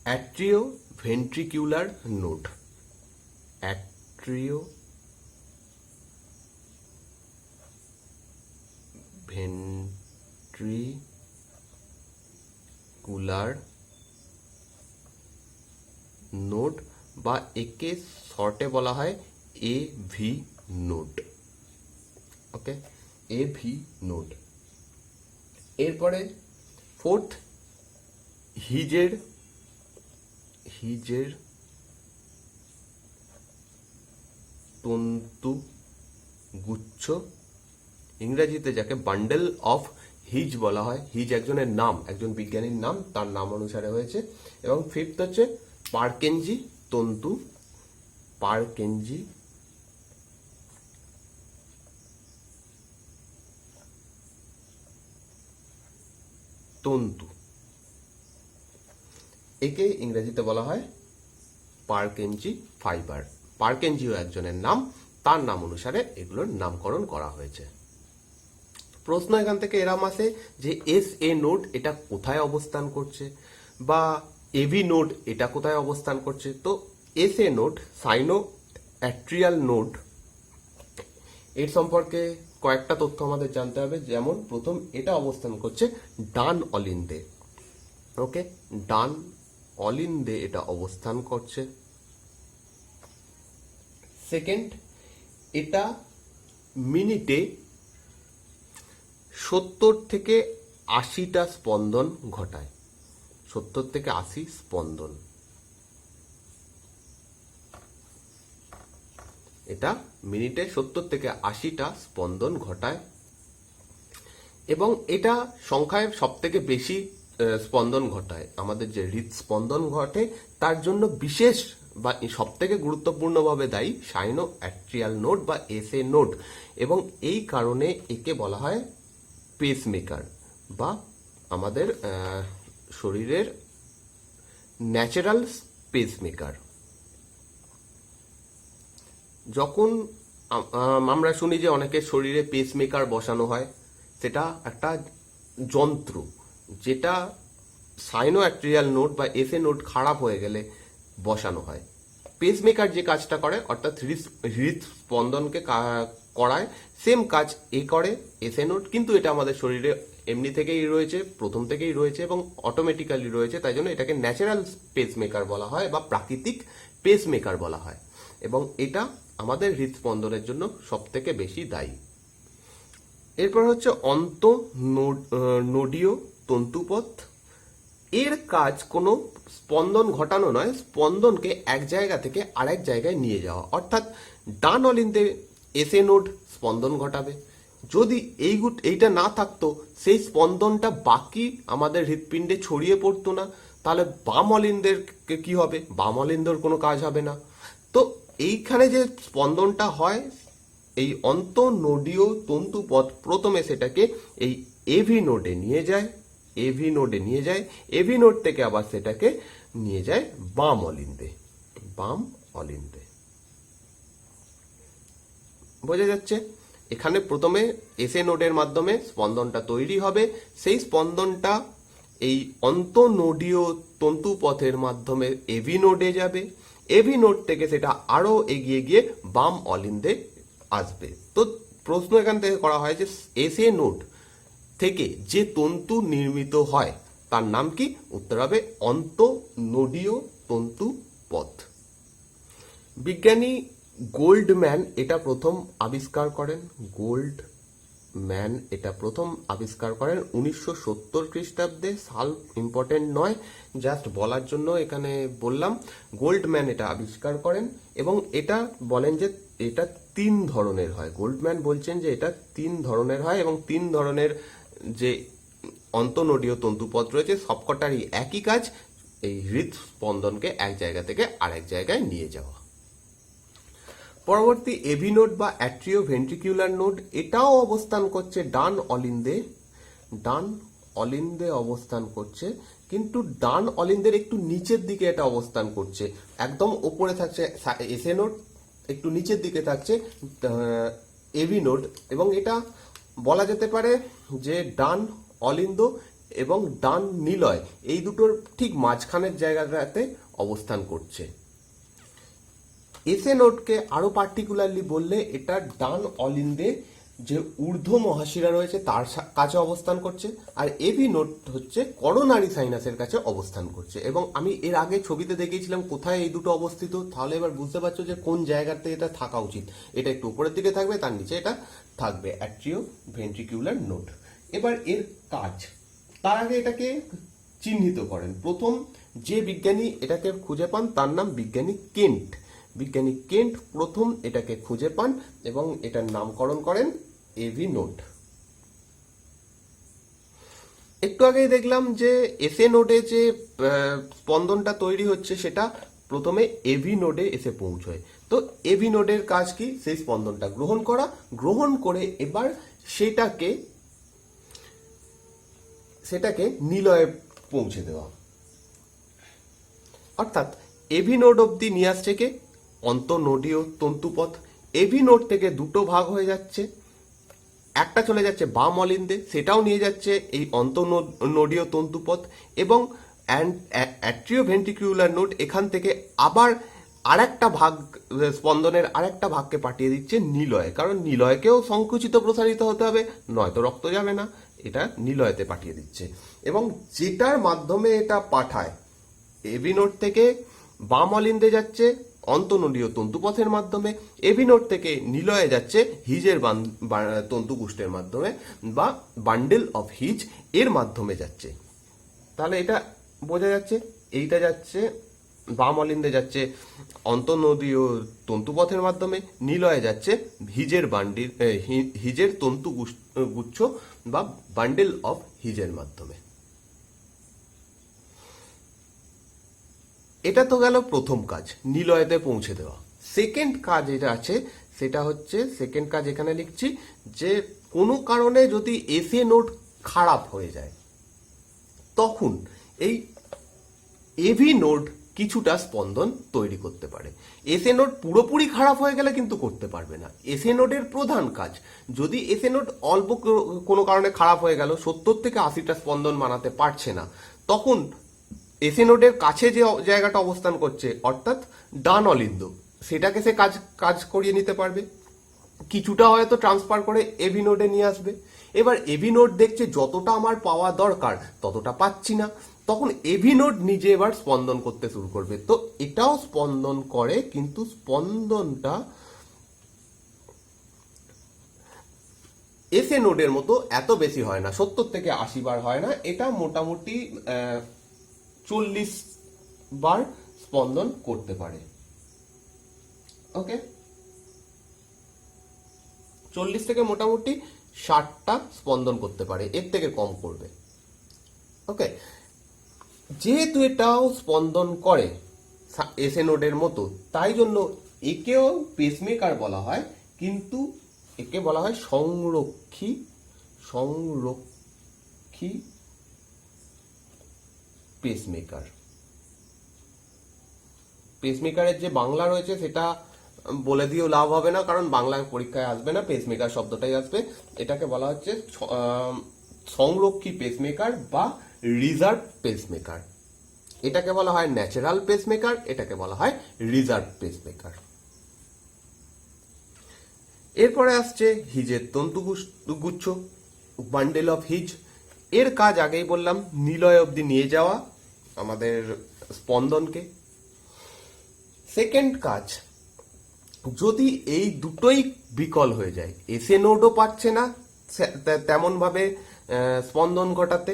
atrio ventricular node, atrio ventricular node বা একে শর্টে বলা হয় AV node. Okay, AV node. এরপরে ফোর্থ, হিজের তন্তু গুচ্ছ, ইংরেজিতে যাকে বান্ডেল অফ হিজ বলা হয়। হিজ একজনের নাম, একজন বিজ্ঞানীর নাম, তার নাম অনুসারে হয়েছে। এবং ফিফথ হচ্ছে পারকেনজি তন্তু, পারকেনজি তন্তু, একে ইংরেজিতে বলা হয় পারকেনজি ফাইবার। পারকেনজিও একজনের নাম, তার নাম অনুসারে এগুলোর নামকরণ করা হয়েছে। প্রশ্ন এখান থেকে এরম আসে যে এস এ নোড এটা কোথায় অবস্থান করছে, বা এভি নোড এটা কোথায় অবস্থান করছে। তো S A node, sino atrial node, এর সম্পর্কে কয়েকটা তথ্য আমাদের জানতে হবে। যেমন প্রথম, এটা অবস্থান করছে ডান অলিন্দে। ওকে, ডান অলিন্দে এটা অবস্থান করছে। সেকেন্ড, এটা মিনিটে 70 থেকে 80টা স্পন্দন ঘটায়, 70 থেকে 80 স্পন্দন। এটা মিনিটে 70 থেকে 80টা স্পন্দন ঘটায় এবং এটা সংখ্যায় সব থেকে বেশি স্পন্দন ঘটায়। আমাদের যে হৃদস্পন্দন ঘটে তার জন্য বিশেষ বা সব থেকে গুরুত্বপূর্ণভাবে দায়ী সাইনো অ্যাট্রিয়াল নোড বা এসএ নোড, এবং এই কারণে একে বলা হয় পেসমেকার বা আমাদের শরীরের ন্যাচারাল পেসমেকার। যখন আমরা শুনি যে অনেকের শরীরে পেসমেকার বসানো হয়, সেটা একটা যন্ত্র যেটা সাইনো অ্যাট্রিয়াল নোড বা এসএ নোড খারাপ হয়ে গেলে বসানো হয়। পেসমেকার যে কাজটা করে, অর্থাৎ হৃদস্পন্দনকে করায়, সেম কাজ এ করে এসএ নোড, কিন্তু এটা আমাদের শরীরে এমনি থেকেই রয়েছে, প্রথম থেকেই রয়েছে এবং অটোমেটিক্যালি রয়েছে, তাই জন্য এটাকে ন্যাচারাল পেসমেকার বলা হয় বা প্রাকৃতিক পেসমেকার বলা হয়, এবং এটা আমাদের হৃদস্পন্দনের জন্য সব থেকে বেশি দায়ী। এরপর হচ্ছে অন্ত নোডীয় তন্তুপথ। এর কাজ কোনো স্পন্দন ঘটানো নয়, স্পন্দনকে এক জায়গা থেকে আরেক জায়গায় নিয়ে যাওয়া। অর্থাৎ ডান অলিন্দে এসএ নোড স্পন্দন ঘটাবে, যদি এইটা না থাকতো সেই স্পন্দনটা বাকি আমাদের হৃৎপিণ্ডে ছড়িয়ে পড়তো না, তাহলে বাম অলিন্দের কি হবে? বাম অলিন্দর কোনো কাজ হবে না। তো এইখানে যে স্পন্দনটা হয়, এই অন্তঃনোডীয় তন্তুপথ প্রথমে সেটাকে এই এভি নোডে নিয়ে যায়, এভি নোডে নিয়ে যায়, এভি নোড থেকে আবার সেটাকে নিয়ে যায় বাম অলিন্দে, বাম অলিন্দে। বোঝা যাচ্ছে? এখানে প্রথমে এসএ নোডের মাধ্যমে স্পন্দনটা তৈরি হবে, সেই স্পন্দনটা এই অন্তঃনোডীয় তন্তুপথের মাধ্যমে এভি নোডে যাবে, এভি নোড থেকে সেটা আরো এগিয়ে গিয়ে বাম অলিন্দে আসবে। তো প্রশ্ন এখান থেকে করা হয় যে এসএ নোড থেকে যে তন্তু নির্মিত হয় তার নাম কি? উত্তর হবে অন্তঃনোডীয় তন্তু পথ। বিজ্ঞানী গোল্ডম্যান এটা প্রথম আবিষ্কার করেন। গোল্ডম্যান এটা প্রথম আবিষ্কার করেন 1970 খ্রিস্টাব্দে। সাল ইম্পর্টেন্ট নয়, জাস্ট বলার জন্য এখানে বললাম। গোল্ডম্যান এটা আবিষ্কার করেন এবং এটা বলেন যে এটা 3 ধরনের হয়। গোল্ডম্যান বলছেন যে এটা 3 ধরনের হয় এবং 3 ধরনের যে অন্তঃনোডীয় তন্তুপথ রয়েছে সবকটারই একই কাজ, এই হৃদস্পন্দনকে এক জায়গা থেকে আরেক জায়গায় নিয়ে যাওয়া। পরবর্তী এভি নোড বা অ্যাট্রিও ভেন্ট্রিকিউলার নোড, এটাও অবস্থান করছে ডান অলিন্দে অবস্থান করছে, কিন্তু ডান অলিন্দের একটু নিচের দিকে এটা অবস্থান করছে। একদম ওপরে থাকছে এসএ নোড, একটু নিচের দিকে থাকছে এভি নোড, এবং এটা বলা যেতে পারে যে ডান অলিন্দ এবং ডান নিলয় এই দুটোর ঠিক মাঝখানের জায়গাটাতে অবস্থান করছে। এসএ নোডকে আরো পার্টিকুলারলি বললে এটা ডান অলিন্দে যে ঊর্ধ্ব মহাশিরা রয়েছে তার কাছে অবস্থান করছে, আর এভি নোড হচ্ছে করোনারি সাইনাসের কাছে অবস্থান করছে। এবং আমি এর আগে ছবিতে দেখিয়েছিলাম কোথায় এই দুটো অবস্থিত, তাহলে এবার বুঝতে পারছো যে কোন জায়গাতে এটা থাকা উচিত। এটা একটু উপরের দিকে থাকবে, তার নিচে এটা থাকবে অ্যাট্রিও ভেন্ট্রিকিউলার নোড। এবার এর কাজ, তার আগে এটাকে চিহ্নিত করেন। প্রথম যে বিজ্ঞানী এটাকে খুঁজে পান তার নাম বিজ্ঞানী কেন্ট। বিজ্ঞানী কেন্ট প্রথম এটাকে খুঁজে পান এবং এটার নামকরণ করেন এভি নোড। একটু আগেই দেখলাম যে এসএ নোডে যে স্পন্দনটা তৈরি হচ্ছে সেটা প্রথমে এভি নোডে এসে পৌঁছয়। তো এভি নোডের কাজ কি? সেই স্পন্দনটা গ্রহণ করা, গ্রহণ করে এবার সেটাকে নিলয়ে পৌঁছে দেওয়া। অর্থাৎ এভি নোড অব্দি নিয়ে আসছে কে? অন্তঃনোডীয় তন্তুপথ। এভি নোড থেকে দুটো ভাগ হয়ে যাচ্ছে, একটা চলে যাচ্ছে বাম অলিন্দে, সেটাও নিয়ে যাচ্ছে এই অন্তঃনোডীয় তন্তুপথ, এবং অ্যাট্রিও ভেন্ট্রিকিউলার নোড এখান থেকে আবার আরেকটা ভাগ, স্পন্দনের আরেকটা ভাগকে পাঠিয়ে দিচ্ছে নিলয়ে, কারণ নিলয়কেও সংকুচিত প্রসারিত হতে হবে, নয়তো রক্ত যাবে না। এটা নিলয়তে পাঠিয়ে দিচ্ছে এবং যেটার মাধ্যমে এটা পাঠায়, এভি নোড থেকে বাম অলিন্দে যাচ্ছে অন্তঃনোডীয় তন্তুপথের মাধ্যমে, এভি নোড থেকে নিলয়ে যাচ্ছে হিজের তন্তুকুষ্ঠের মাধ্যমে বা বান্ডেল অফ হিজ এর মাধ্যমে যাচ্ছে। তাহলে এটা বোঝা যাচ্ছে, এইটা যাচ্ছে বাম অলিন্দে যাচ্ছে অন্তঃনোডীয় তন্তুপথের মাধ্যমে, নিলয়ে যাচ্ছে হিজের তন্তুগুচ্ছ বা বান্ডেল অফ হিজের মাধ্যমে। এটা তো গেল প্রথম কাজ, নিলয়তে পৌঁছে দেওয়া। সেকেন্ড কাজ যেটা আছে সেটা হচ্ছে, সেকেন্ড কাজ এখানে লিখছি যে কোনো কারণে যদি এসএ নোড খারাপ হয়ে যায় তখন এই এভি নোড কিছুটা স্পন্দন তৈরি করতে পারে। এসএ নোড পুরোপুরি খারাপ হয়ে গেলে কিন্তু করতে পারবে না। এসএ নোডের প্রধান কাজ, যদি এসএ নোড অল্প কোনো কারণে খারাপ হয়ে গেল, 70 থেকে 80টা স্পন্দন বানাতে পারছে না, তখন এসএ নোডের কাছে যে জায়গাটা অবস্থান করছে অর্থাৎ ডান অলিন্দ, সেটাকে সে কাজ করিয়ে নিতে পারবে। কিছুটা হয়তো ট্রান্সফার করে এভি নোডে নিয়ে আসবে। এবার এভি নোড দেখছে যতটা আমার পাওয়া দরকার ততটা পাচ্ছি না, তখন এভি নোড নিজে এবার স্পন্দন করতে শুরু করবে। তো এটাও স্পন্দন করে, কিন্তু স্পন্দনটা এসএ নোডের মতো এত বেশি হয় না, 70 থেকে 80 বার হয় না। এটা মোটামুটি 40 বার স্পন্দন করতে পারে। ওকে, 40 থেকে মোটামুটি 60টা স্পন্দন করতে পারে, এর থেকে কম করবে। ওকে, যেহেতু এটাও স্পন্দন করে এসএ নোডের মতো, তাই জন্য একেও পেসমেকার বলা হয়, কিন্তু একে বলা হয় সংরক্ষী পেসমেকার। পেসমেকারের যে বাংলা রয়েছে সেটা বলে দিয়েও লাভ হবে না, কারণ বাংলায় পরীক্ষায় আসবে না, পেসমেকার শব্দটাই আসবে। এটাকে বলা হচ্ছে সংরক্ষী পেসমেকার বা রিজার্ভ পেসমেকার। এটাকে বলা হয় ন্যাচারাল পেসমেকার, এটাকে বলা হয় রিজার্ভ পেসমেকার। এরপরে আসছে হিজের তন্তুগুচ্ছ, বান্ডেল অফ হিজ। এর কাজ আগেই বললাম, নিলয় অবধি নিয়ে যাওয়া আমাদের স্পন্দনকে। সেকেন্ড কাজ, যদি এই দুটোই বিকল হয়ে যায়, এসএ নোডও পাচ্ছে না তেমন ভাবে স্পন্দন ঘটাতে,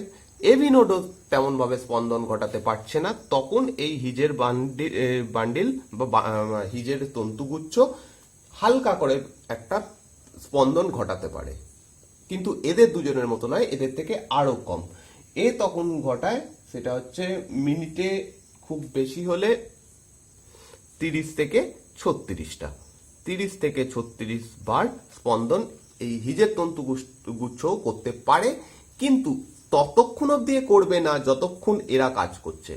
এভি নোডও তেমন ভাবে স্পন্দন ঘটাতে পারছে না, তখন এই হিজের বান্ডিল বা হিজের তন্তুগুচ্ছ হালকা করে একটা স্পন্দন ঘটাতে পারে, কিন্তু এদের দুজনের মতো নয়, এদের থেকে আরো কম। এ তখন ঘটায় সেটা হচ্ছে মিনিটে খুব বেশি হলে 30 থেকে 36টা, 30 থেকে 36 বার স্পন্দন এই হিজের তন্তু গুচ্ছও করতে পারে, কিন্তু ততক্ষণ অব্দি করবে না যতক্ষণ এরা কাজ করছে।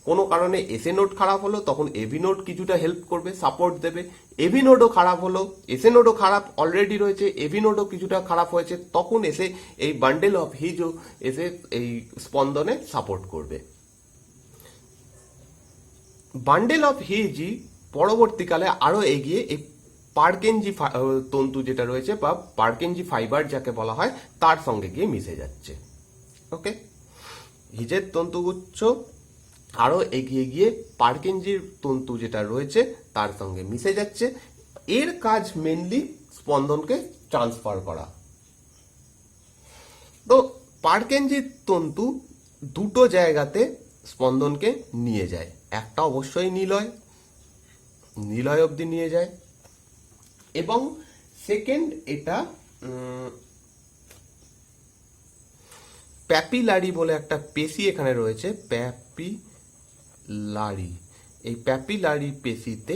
কোনো কারণে এসএ নোড খারাপ হলো তখন এভি নোড কিছুটা হেল্প করবে, সাপোর্ট দেবে। এভি নোডও খারাপ হলো, এসএ নোডও খারাপ অলরেডি রয়েছে, এভি নোডও কিছুটা খারাপ হয়েছে, তখন এসে এই বান্ডেল অফ হিজও এসে এই স্পন্দনে সাপোর্ট করবে। বান্ডেল অফ হিজি পরবর্তীকালে আরো এগিয়ে এই পার্কেনজি তন্তু যেটা রয়েছে বা পার্কেনজি ফাইবার যাকে বলা হয় তার সঙ্গে গিয়ে মিশে যাচ্ছে। ওকে, হিজের তন্তুগুচ্ছ আরো এগিয়ে গিয়ে পার্কেনজির তন্তু যেটা রয়েছে তার সঙ্গে মিশে যাচ্ছে। এর কাজ মেনলি স্পন্দনকে ট্রান্সফার করা। তো পার্কেনজির তন্তু দুটো জায়গাতে স্পন্দনকে নিয়ে যায়, একটা অবশ্যই নিলয় অবধি নিয়ে যায়, এবং সেকেন্ড এটা প্যাপিলারি বলে একটা পেশি এখানে রয়েছে, প্যাপিলারি, এই প্যাপিলারি পেশিতে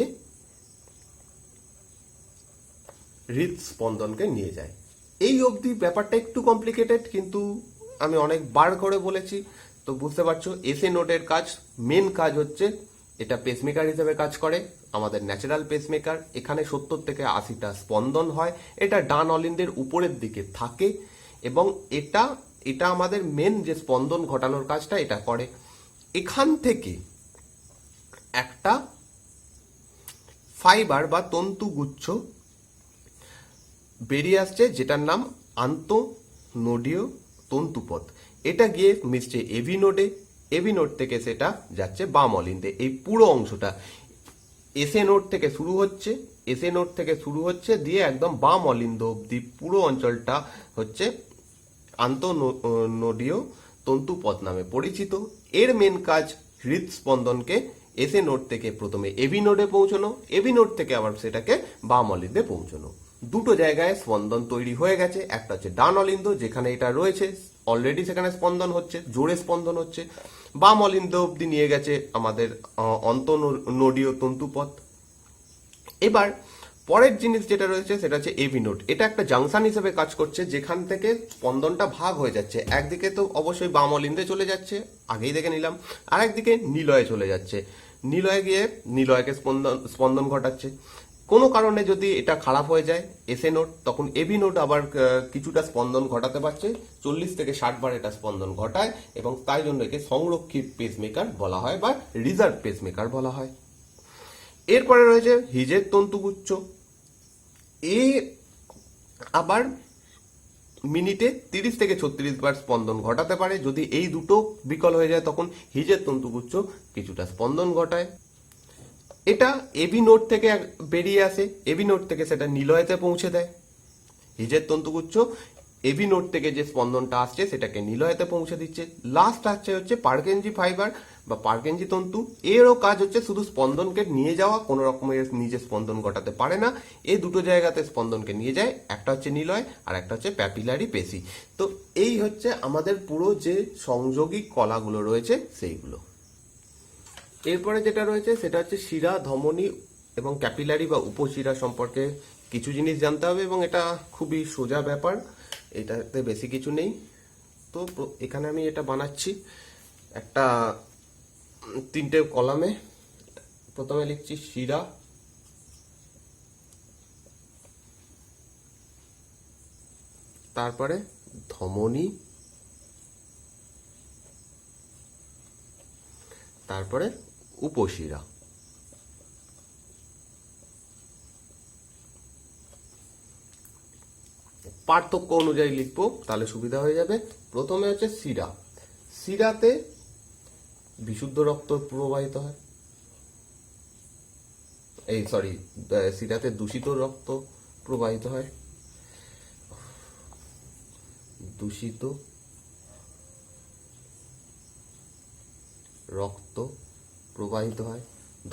হৃদস্পন্দনকে নিয়ে যায়। এই অবধি ব্যাপারটা একটু কমপ্লিকেটেড, কিন্তু আমি অনেকবার করে বলেছি, তো বুঝতে পারছো এসএ নোডের কাজ, মেন কাজ হচ্ছে এটা পেসমেকার হিসেবে কাজ করে, আমাদের ন্যাচারাল পেসমেকার। এখানে 70 থেকে 80টা স্পন্দন হয়, এটা ডান অলিন্দের উপরের দিকে থাকে, এবং এটা এটা আমাদের মেন যে স্পন্দন ঘটানোর কাজটা এটা করে। এখান থেকে একটা ফাইবার বা তন্তুগুচ্ছ বেরিয়ে আসছে যেটার নাম আন্তঃনোডীয় তন্তুপথ। এটা গিয়ে মিশছে এভি নোডে, এভি নোড থেকে সেটা যাচ্ছে বাম অলিন্দে। এই পুরো অংশটা এসএ নোড থেকে শুরু হচ্ছে, এসএ নোড থেকে শুরু হচ্ছে দিয়ে একদম বাম অলিন্দ অব্দি পুরো অঞ্চলটা হচ্ছে আন্তঃনোডীয় তন্তুপথ নামে পরিচিত। এর মেন কাজ হৃদস্পন্দনকে এসএ নোড থেকে প্রথমে এভি নোডে পৌঁছানো, এভি নোড থেকে আবার সেটাকে বাম অলিন্দে পৌঁছানো। দুটো জায়গায় স্পন্দন তৈরি হয়ে গেছে, একটা হচ্ছে ডান অলিন্দ যেখানে এটা রয়েছে অলরেডি, সেখানে স্পন্দন হচ্ছে, জোরে স্পন্দন হচ্ছে। বাম অলিন্দ অব্দি নিয়ে গেছে আমাদের অন্তঃনোডীয় তন্তুপথ। এবার পরের জিনিস যেটা রয়েছে সেটা হচ্ছে এভি নোড। এটা একটা জাংশন হিসেবে কাজ করছে, যেখান থেকে স্পন্দনটা ভাগ হয়ে যাচ্ছে। একদিকে তো অবশ্যই বাম অলিন্দে চলে যাচ্ছে, আগেই দেখে নিলাম, আর একদিকে নিলয়ে চলে যাচ্ছে, নিলয়ে গিয়ে নিলয়কে স্পন্দন ঘটাচ্ছে। কোনো কারণে যদি এটা খারাপ হয়ে যায় এসএ নোড, তখন এভি নোড আবার কিছুটা স্পন্দন ঘটাতে পারছে, 40 থেকে 60 বার এটা স্পন্দন ঘটায়, এবং তাই জন্য একে সংরক্ষিত পেসমেকার বলা হয় বা রিজার্ভ পেসমেকার বলা হয়। এরপরে রয়েছে হিজের তন্তুগুচ্ছ। এ আবার মিনিটে 30 থেকে 36 বার স্পন্দন ঘটাতে পারে। যদি এই দুটো বিকল হয়ে যায় তখন হিজের তন্তুগুচ্ছ কিছুটা স্পন্দন ঘটায়। এটা এভি নোড থেকে বেরিয়ে আসে, এভি নোড থেকে সেটা নিলয়তে পৌঁছে দেয়। হিজের তন্তুগুচ্ছ এভি নোড থেকে যে স্পন্দনটা আসছে সেটাকে নিলয়তে পৌঁছে দিচ্ছে। লাস্ট আসছে হচ্ছে পার্কেনজি ফাইবার বা পার্কেনজি তন্তু। এরও কাজ হচ্ছে শুধু স্পন্দনকে নিয়ে যাওয়া, কোনো রকমের নিজে স্পন্দন ঘটাতে পারে না। এই দুটো জায়গাতে স্পন্দনকে নিয়ে যায়, একটা হচ্ছে নিলয় আর একটা হচ্ছে প্যাপিলারি পেশি। তো এই হচ্ছে আমাদের পুরো যে সংযোগী কলাগুলো রয়েছে সেইগুলো। এরপরে যেটা রয়েছে সেটা হচ্ছে শিরা, ধমনী এবং ক্যাপিলারি বা উপশিরা সম্পর্কে কিছু জিনিস জানতে হবে, এবং এটা খুবই সোজা ব্যাপার, এটাতে বেশি কিছু নেই। তো এখানে আমি এটা বানাচ্ছি একটা 3টে কলামে। প্রথমে লিখছি শিরা, তারপরে ধমনী, তারপরে উপশিরা। পার্থক্য অনুযায়ী লিখবো তাহলে সুবিধা হয়ে যাবে। প্রথমে হচ্ছে শিরা, শিরাতে বিশুদ্ধ রক্ত প্রবাহিত হয়। এই সরি, শিরাতে দূষিত রক্ত প্রবাহিত হয়, দূষিত রক্ত প্রবাহিত হয়,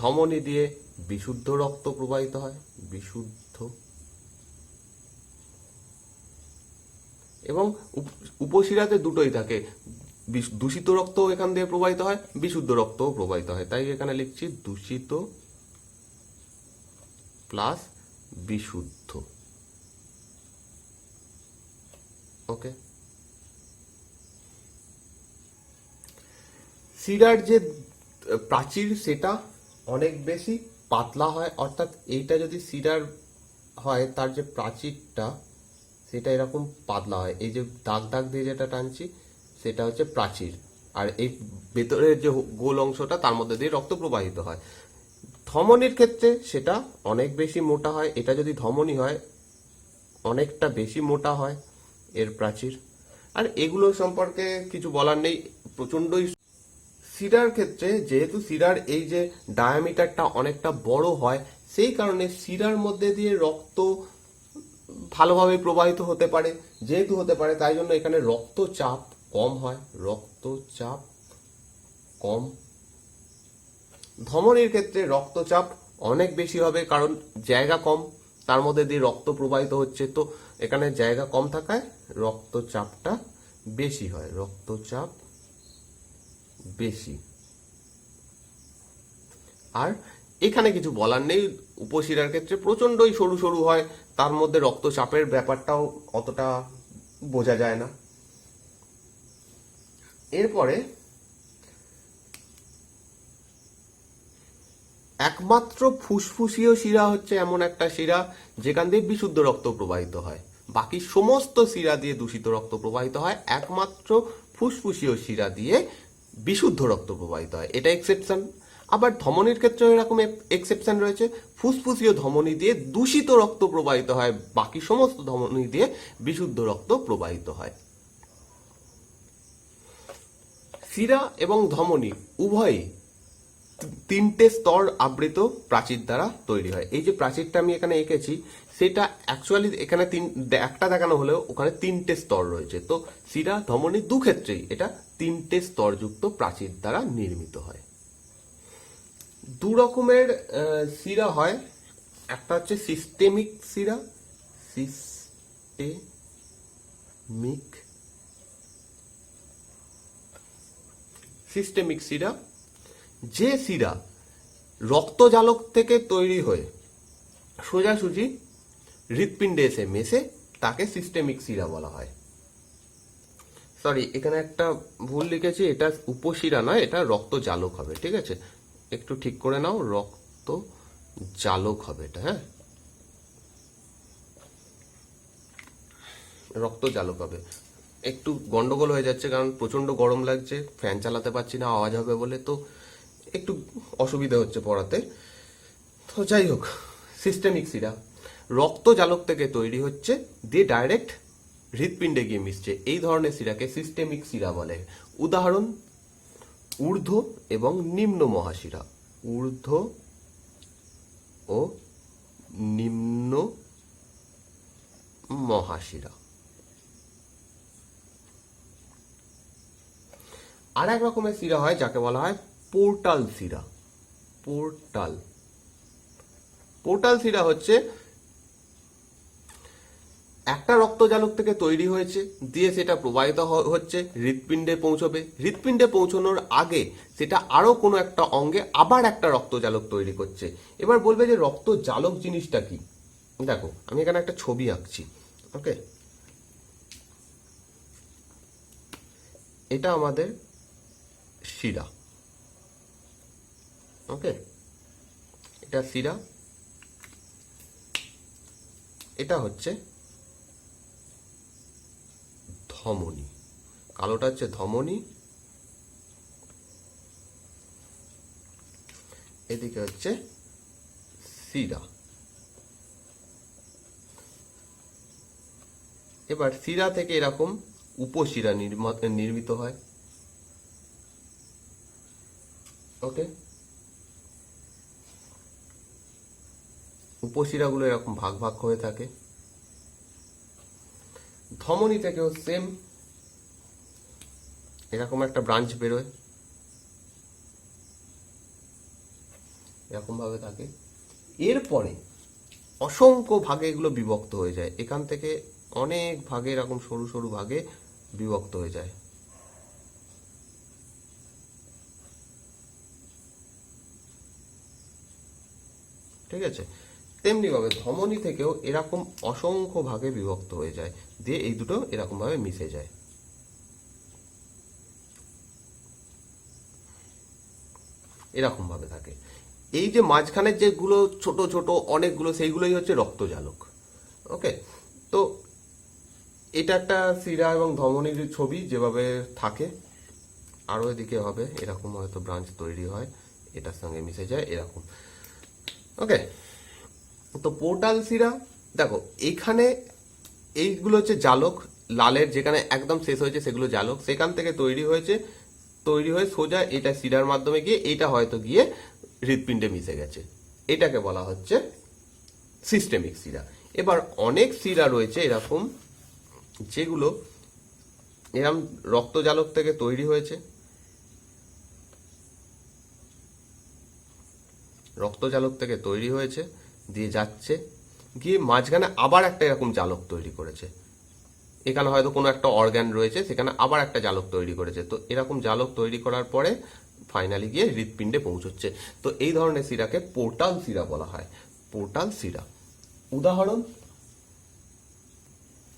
ধমনী দিয়ে বিশুদ্ধ রক্ত প্রবাহিত হয়, বিশুদ্ধ, এবং উপশিরাতে দুটোই থাকে, দূষিত রক্ত এখান দিয়ে প্রবাহিত হয়, বিশুদ্ধ রক্তও প্রবাহিত হয়, তাই এখানে লিখছি দূষিত প্লাস বিশুদ্ধ। ওকে, শিরার যে প্রাচীর সেটা অনেক বেশি পাতলা হয়, অর্থাৎ এইটা যদি শিরার হয় তার যে প্রাচীরটা সেটা এরকম পাতলা হয়, এই যে দাগ দাগ দিয়ে যেটা টানছি সেটা হচ্ছে প্রাচীর, আর এই ভেতরের যে গোল অংশটা তার মধ্যে দিয়ে রক্ত প্রবাহিত হয়। ধমনীর ক্ষেত্রে সেটা অনেক বেশি মোটা হয়, এটা যদি ধমনী হয় অনেকটা বেশি মোটা হয় এর প্রাচীর, আর এগুলো সম্পর্কে কিছু বলার নেই, প্রচন্ডই। শিরার ক্ষেত্রে যেহেতু শিরার এই যে ডায়ামিটারটা অনেকটা বড় হয়, সেই কারণে শিরার মধ্যে দিয়ে রক্ত ভালোভাবে প্রবাহিত হতে পারে, যেহেতু হতে পারে তাই জন্য এখানে রক্তচাপ কম হয়, রক্তচাপ কম। ধমনীর ক্ষেত্রে রক্তচাপ অনেক বেশি হবে, কারণ জায়গা কম, তার মধ্যে দিয়ে রক্ত প্রবাহিত হচ্ছে, তো এখানে জায়গা কম থাকায় রক্তচাপটা বেশি হয়, রক্তচাপ বেশি। আর এখানে কিছু বলার নেই, উপশিরার ক্ষেত্রে প্রচন্ডই সরু সরু হয়, তার মধ্যে রক্তচাপের ব্যাপারটাও অতটা বোঝা যায় না। এরপরে একমাত্র ফুসফুসীয় শিরা হচ্ছে এমন একটা শিরা যেখান দিয়ে বিশুদ্ধ রক্ত প্রবাহিত হয়, বাকি সমস্ত শিরা দিয়ে দূষিত রক্ত প্রবাহিত হয়, একমাত্র ফুসফুসীয় শিরা দিয়ে বিশুদ্ধ রক্ত প্রবাহিত হয়, এটা এক্সেপশন। আবার ধমনীর ক্ষেত্রেও এরকম এক্সেপশন রয়েছে, ফুসফুসীয় ধমনী দিয়ে দূষিত রক্ত প্রবাহিত হয়, বাকি সমস্ত ধমনী দিয়ে বিশুদ্ধ রক্ত প্রবাহিত হয়। শিরা এবং ধমনী উভয়ই তিনটে স্তর আবৃত প্রাচীর দ্বারা তৈরি হয়। এই যে প্রাচীরটা আমি এখানে এঁকেছি সেটা অ্যাকচুয়ালি এখানে একটা দেখানো হলেও ওখানে তিনটে স্তর রয়েছে, তো শিরা ধমনী দু ক্ষেত্রেই এটা তিনটে স্তরযুক্ত প্রাচীর দ্বারা নির্মিত হয়। দু রকমের শিরা হয়, একটা হচ্ছে সিস্টেমিক শিরা, সিস্টেমিক শিরা, যে শিরা রক্তজালক থেকে তৈরি হয়ে সোজাসুজি হৃৎপিণ্ডে এসে মেশে তাকে সিস্টেমিক শিরা বলা হয়। সরি, এখানে একটা ভুল লিখেছি, এটা উপশিরা নয়, এটা রক্তজালক হবে, ঠিক আছে, একটু ঠিক করে নাও, রক্তজালক হবে এটা, হ্যাঁ, রক্তজালক হবে। একটু গন্ডগোল হয়ে যাচ্ছে কারণ প্রচন্ড গরম লাগছে, ফ্যান চালাতে পারছি না আওয়াজ হবে বলে, তো একটু অসুবিধা হচ্ছে পড়াতে। তো যাই হোক, সিস্টেমিক শিরা রক্তজালক থেকে তৈরি হচ্ছে, দিয়ে ডাইরেক্ট হৃৎপিণ্ডে গিয়ে মিশছে, এই ধরনের শিরাকে সিস্টেমিক শিরা বলে। উদাহরণ ঊর্ধ্ব এবং নিম্ন মহাশিরা, ঊর্ধ্ব ও নিম্ন মহাশিরা। আর এক রকমের শিরা হয় যাকে বলা হয় পোর্টাল শিরা। পোর্টাল শিরা হচ্ছে একটা রক্তজালক থেকে তৈরি হয়েছে, দিয়ে সেটা প্রবাহিত হচ্ছে, হৃৎপিণ্ডে পৌঁছবে, হৃৎপিণ্ডে পৌঁছানোর আগে সেটা আরো কোনো একটা অঙ্গে আবার একটা রক্তজালক তৈরি করছে। এবার বলবে যে রক্তজালক জিনিসটা কি, দেখো আমি এখানে একটা ছবি আঁকছি, ওকে, এটা আমাদের শিরা, ওকে, এটা শিরা, এটা হচ্ছে ধমনী, কালোটা হচ্ছে ধমনী, এদিকে হচ্ছে শিরা। এবার শিরা থেকে এরকম উপশিরা নির্মিত হয়, ওকে। উপশিরাগুলো এরকম ভাগ ভাগ হয়ে থাকে। ধমনী থেকেও সেম এরকম একটা ব্রাঞ্চ বেরোয়, এরকম ভাবে থাকে। এরপরে অসংখ্য ভাগে এগুলো বিভক্ত হয়ে যায়, এখান থেকে অনেক ভাগে এরকম সরু সরু ভাগে বিভক্ত হয়ে যায়। ঠিক আছে, তেমনি ভাবে ধমনী থেকেও এরকম অসংখ্য ভাগে বিভক্ত হয়ে যায়, দিয়ে এই দুটো এরকম ভাবে মিশে যায়। এরকম ভাবে থাকে। এই যে মাঝখানের যেগুলো ছোট ছোট অনেকগুলো, সেইগুলোই হচ্ছে রক্তজালক। ওকে, তো এটা একটা শিরা এবং ধমনীর ছবি যেভাবে থাকে। আরও এদিকে হবে এরকম, হয়তো ব্রাঞ্চ তৈরি হয়, এটার সঙ্গে মিশে যায় এরকম। ওকে, তো পোর্টাল শিরা দেখো এখানে এইগুলো হচ্ছে জালক, লালের যেখানে একদম শেষ হয়েছে সেগুলো জালক, সেখান থেকে তৈরি হয়েছে, তৈরি হয়ে সোজা এটা শিরার মাধ্যমে গিয়ে এইটা হয়তো গিয়ে হৃৎপিণ্ডে মিশে গেছে, এটাকে বলা হচ্ছে সিস্টেমিক শিরা। এবার অনেক শিরা রয়েছে এরকম যেগুলো এরকম রক্তজালক থেকে তৈরি হয়েছে, রক্তজালক থেকে তৈরি হয়েছে, দিয়ে যাচ্ছে, গিয়ে মাঝখানে আবার একটা এরকম জালক তৈরি করেছে, এখানে হয়তো কোনো একটা অর্গান রয়েছে, সেখানে আবার একটা জালক তৈরি করেছে, তো এরকম জালক তৈরি করার পরে ফাইনালি গিয়ে হৃৎপিণ্ডে পৌঁছচ্ছে। তো এই ধরনের শিরাকে পোর্টাল শিরা বলা হয়, পোর্টাল শিরা। উদাহরণ,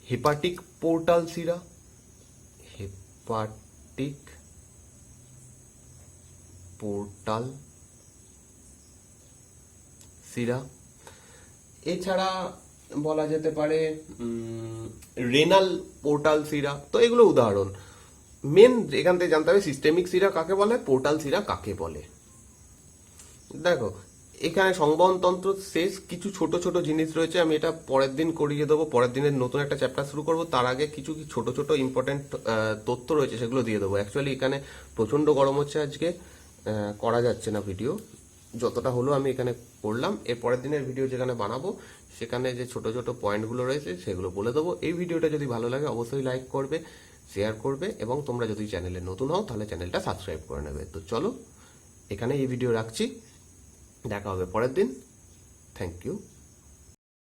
হেপাটিক পোর্টাল শিরা, হেপাটিক পোর্টাল শিরা। এছাড়া বলা যেতে পারে রেনাল পোর্টাল শিরা। তো এগুলো উদাহরণ। মেন এখান থেকে জানতে হবে সিস্টেমিক শিরা কাকে বলে, পোর্টাল শিরা কাকে বলে। দেখো এখানে সংবহনতন্ত্র শেষ, কিছু ছোট ছোট জিনিস রয়েছে, আমি এটা পরের দিন করিয়ে দেবো, পরের দিনের নতুন একটা চ্যাপ্টার শুরু করব, তার আগে কিছু ছোট ছোট ইম্পর্টেন্ট তথ্য রয়েছে সেগুলো দিয়ে দেবো। অ্যাকচুয়ালি এখানে প্রচণ্ড গরম হচ্ছে আজকে, করা যাচ্ছে না ভিডিও, যতটা হলো আমি এখানে করলাম। এর পরের দিনের ভিডিও যেখানে বানাবো সেখানে যে ছোট ছোট পয়েন্টগুলো রয়েছে সেগুলো বলে দেবো। এই ভিডিওটা যদি ভালো লাগে অবশ্যই লাইক করবে, শেয়ার করবে, এবং তোমরা যদি চ্যানেলে নতুন হও তাহলে চ্যানেলটা সাবস্ক্রাইব করে নেবে। তো চলো এখানে এই ভিডিও রাখছি, দেখা হবে পরের দিন। Thank you.